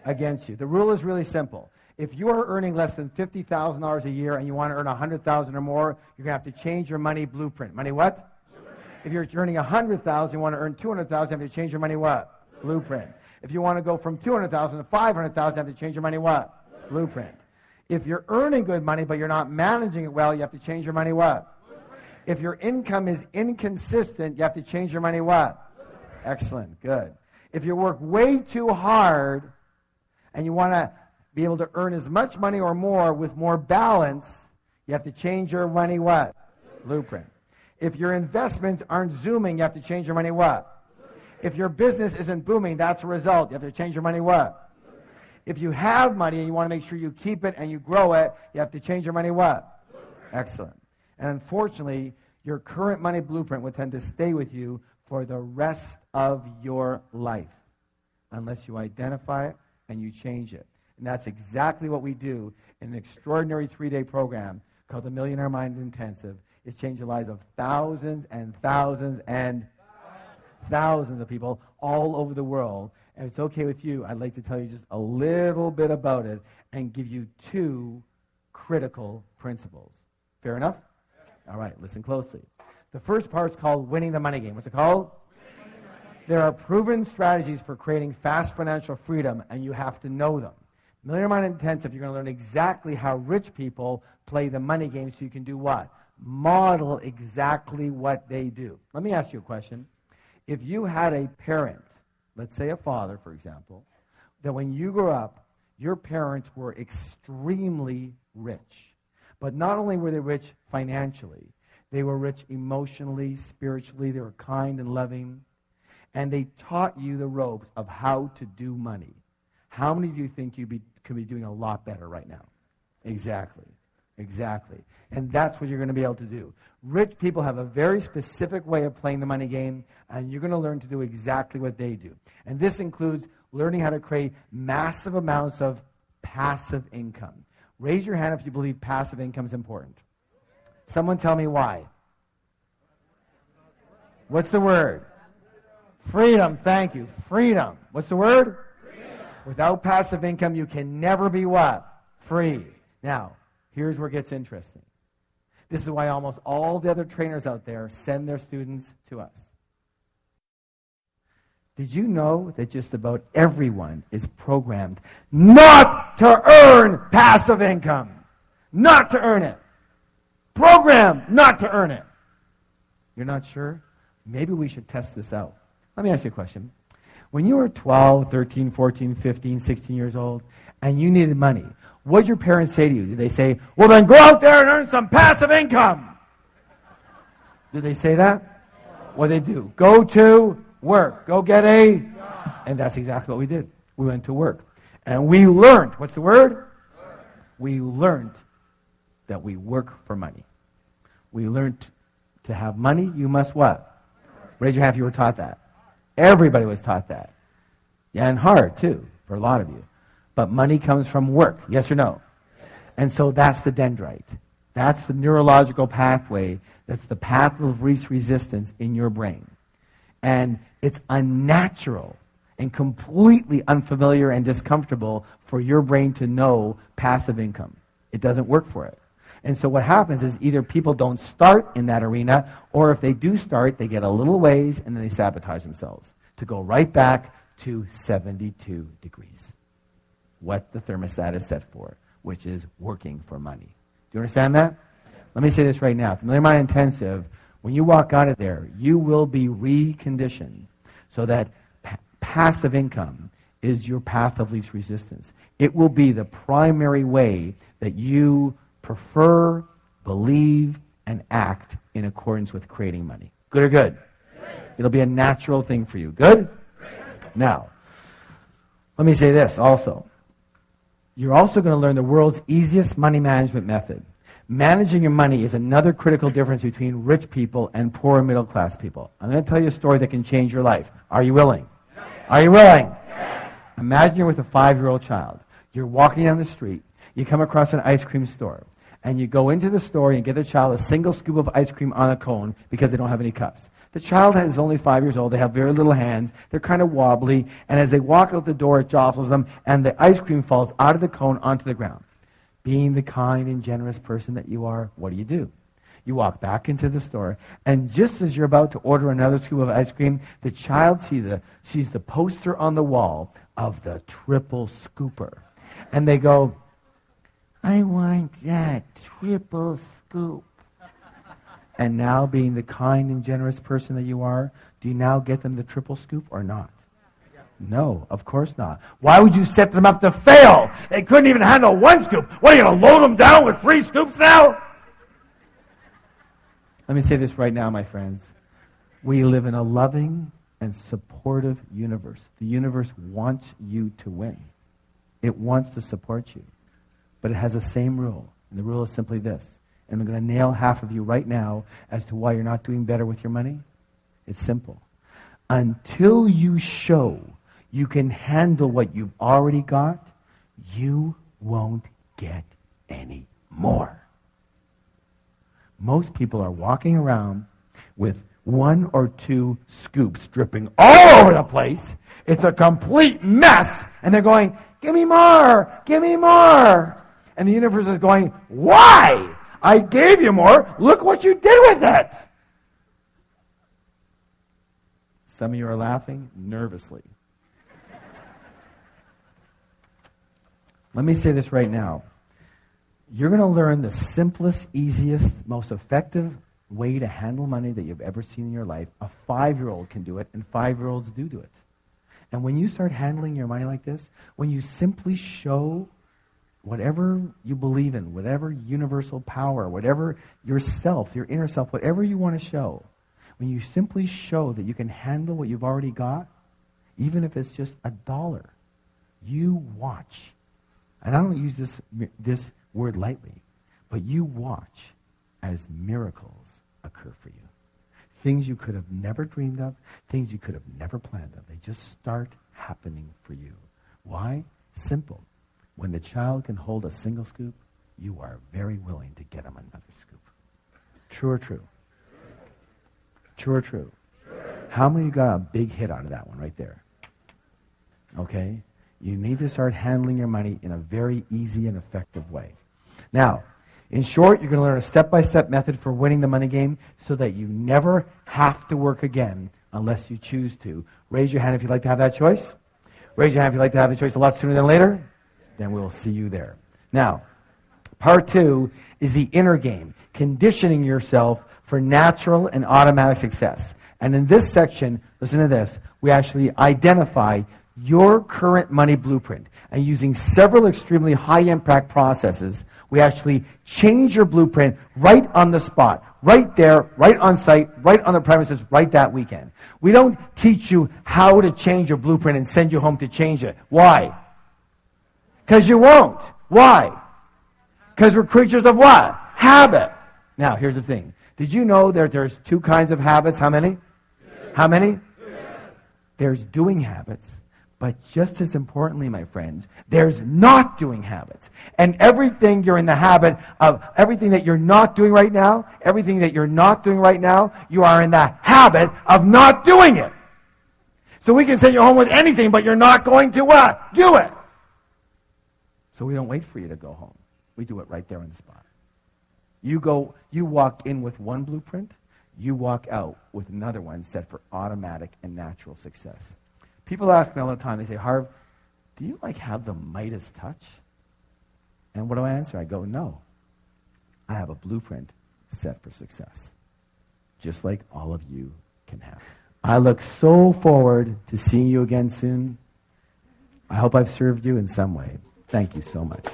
Against you. The rule is really simple. If you are earning less than $50,000 a year and you want to earn $100,000 or more, you're going to have to change your money blueprint. Money what? Blueprint. If you're earning $100,000, you want to earn $200,000, you have to change your money what? Blueprint. If you want to go from $200,000 to $500,000, you have to change your money what? Blueprint. If you're earning good money but you're not managing it well, you have to change your money what? If your income is inconsistent, you have to change your money what? Excellent, good. If you work way too hard and you want to be able to earn as much money or more with more balance, you have to change your money what? Blueprint. If your investments aren't zooming, you have to change your money what? If your business isn't booming, that's a result. You have to change your money what? If you have money and you want to make sure you keep it and you grow it, you have to change your money what? Excellent. And unfortunately, your current money blueprint will tend to stay with you for the rest of your life unless you identify it and you change it. And that's exactly what we do in an extraordinary 3-day program called the Millionaire Mind Intensive. It's changed the lives of thousands and thousands and thousands of people all over the world. And if it's okay with you, I'd like to tell you just a little bit about it and give you 2 critical principles. Fair enough? All right, listen closely. The first part is called winning the money game. What's it called? There are proven strategies for creating fast financial freedom, and you have to know them. Millionaire Mind Intensive, you're going to learn exactly how rich people play the money game so you can do what? Model exactly what they do. Let me ask you a question. If you had a parent, let's say a father, for example, that when you grew up, your parents were extremely rich. But not only were they rich financially, they were rich emotionally, spiritually, they were kind and loving, and they taught you the ropes of how to do money. How many of you think you could be doing a lot better right now? Exactly. And that's what you're going to be able to do. Rich people have a very specific way of playing the money game, and you're going to learn to do exactly what they do. And this includes learning how to create massive amounts of passive income. Raise your hand if you believe passive income is important. Someone tell me why. What's the word? Freedom. Thank you. Freedom. What's the word? Freedom. Without passive income, you can never be what? Free. Now, here's where it gets interesting. This is why almost all the other trainers out there send their students to us. Did you know that just about everyone is programmed not to earn passive income? Not to earn it. Programmed not to earn it. You're not sure? Maybe we should test this out. Let me ask you a question. When you were 12, 13, 14, 15, 16 years old, and you needed money, what did your parents say to you? Did they say, well, then go out there and earn some passive income? Did they say that? What did they do? Go to work. Go get a... And that's exactly what we did. We went to work. And we learned. What's the word? We learned that we work for money. We learn to have money, you must what? Raise your hand if you were taught that. Everybody was taught that. Yeah, and hard too, for a lot of you. But money comes from work, yes or no? And so that's the dendrite. That's the neurological pathway. That's the path of least resistance in your brain. And it's unnatural and completely unfamiliar and discomfortable for your brain to know passive income. It doesn't work for it. And so what happens is either people don't start in that arena, or if they do start, they get a little ways and then they sabotage themselves to go right back to 72 degrees. What the thermostat is set for, which is working for money. Do you understand that? Let me say this right now. Familiar Mind Intensive, when you walk out of there, you will be reconditioned so that passive income is your path of least resistance. It will be the primary way that you prefer, believe, and act in accordance with creating money. Good or good? It'll be a natural thing for you. Good? Now, let me say this also. You're also going to learn the world's easiest money management method. Managing your money is another critical difference between rich people and poor and middle class people. I'm going to tell you a story that can change your life. Are you willing? Yes. Are you willing? Yes. Imagine you're with a 5-year-old child. You're walking down the street. You come across an ice cream store. And you go into the store and get the child a single scoop of ice cream on a cone because they don't have any cups. The child is only 5 years old. They have very little hands. They're kind of wobbly. And as they walk out the door, it jostles them. And the ice cream falls out of the cone onto the ground. Being the kind and generous person that you are, what do? You walk back into the store. And just as you're about to order another scoop of ice cream, the child sees the poster on the wall of the triple scooper. And they go, I want that triple scoop. And now, being the kind and generous person that you are, do you now get them the triple scoop or not? No, of course not. Why would you set them up to fail? They couldn't even handle one scoop. What, are you going to load them down with 3 scoops now? Let me say this right now, my friends. We live in a loving and supportive universe. The universe wants you to win. It wants to support you. But it has the same rule. And the rule is simply this. And I'm going to nail half of you right now as to why you're not doing better with your money. It's simple. Until you show you can handle what you've already got, you won't get any more. Most people are walking around with 1 or 2 scoops dripping all over the place. It's a complete mess. And they're going, give me more, give me more. And the universe is going, why? I gave you more. Look what you did with it. Some of you are laughing nervously. Let me say this right now. You're going to learn the simplest, easiest, most effective way to handle money that you've ever seen in your life. A 5-year-old can do it, and 5-year-olds do it. And when you start handling your money like this, when you simply show whatever you believe in, whatever universal power, whatever yourself, your inner self, whatever you want to show, when you simply show that you can handle what you've already got, even if it's just $1, you watch. And I don't use this word lightly, but you watch as miracles occur for you. Things you could have never dreamed of, things you could have never planned of. They just start happening for you. Why? Simple. When the child can hold a single scoop, you are very willing to get him another scoop. True or true? True or true? How many got a big hit out of that one right there? Okay? You need to start handling your money in a very easy and effective way. Now, in short, you're going to learn a step-by-step method for winning the money game so that you never have to work again unless you choose to. Raise your hand if you'd like to have that choice. Raise your hand if you'd like to have the choice a lot sooner than later. Then we'll see you there. Now, part 2 is the inner game, conditioning yourself for natural and automatic success. And in this section, listen to this, we actually identify your current money blueprint. And using several extremely high-impact processes, we actually change your blueprint right on the spot, right there, right on site, right on the premises, right that weekend. We don't teach you how to change your blueprint and send you home to change it. Why? Because you won't. Why? Because we're creatures of what? Habit. Now, here's the thing. Did you know that there's two kinds of habits? How many? How many? There's doing habits. But just as importantly, my friends, there's not doing habits. And everything you're in the habit of, everything that you're not doing right now, you are in the habit of not doing it. So we can send you home with anything, but you're not going to what? Do it. So we don't wait for you to go home. We do it right there on the spot. You walk in with one blueprint, you walk out with another one set for automatic and natural success. People ask me all the time, they say, Harv, do you have the Midas touch? And what do I answer? I go, no. I have a blueprint set for success. Just like all of you can have. I look so forward to seeing you again soon. I hope I've served you in some way. Thank you so much.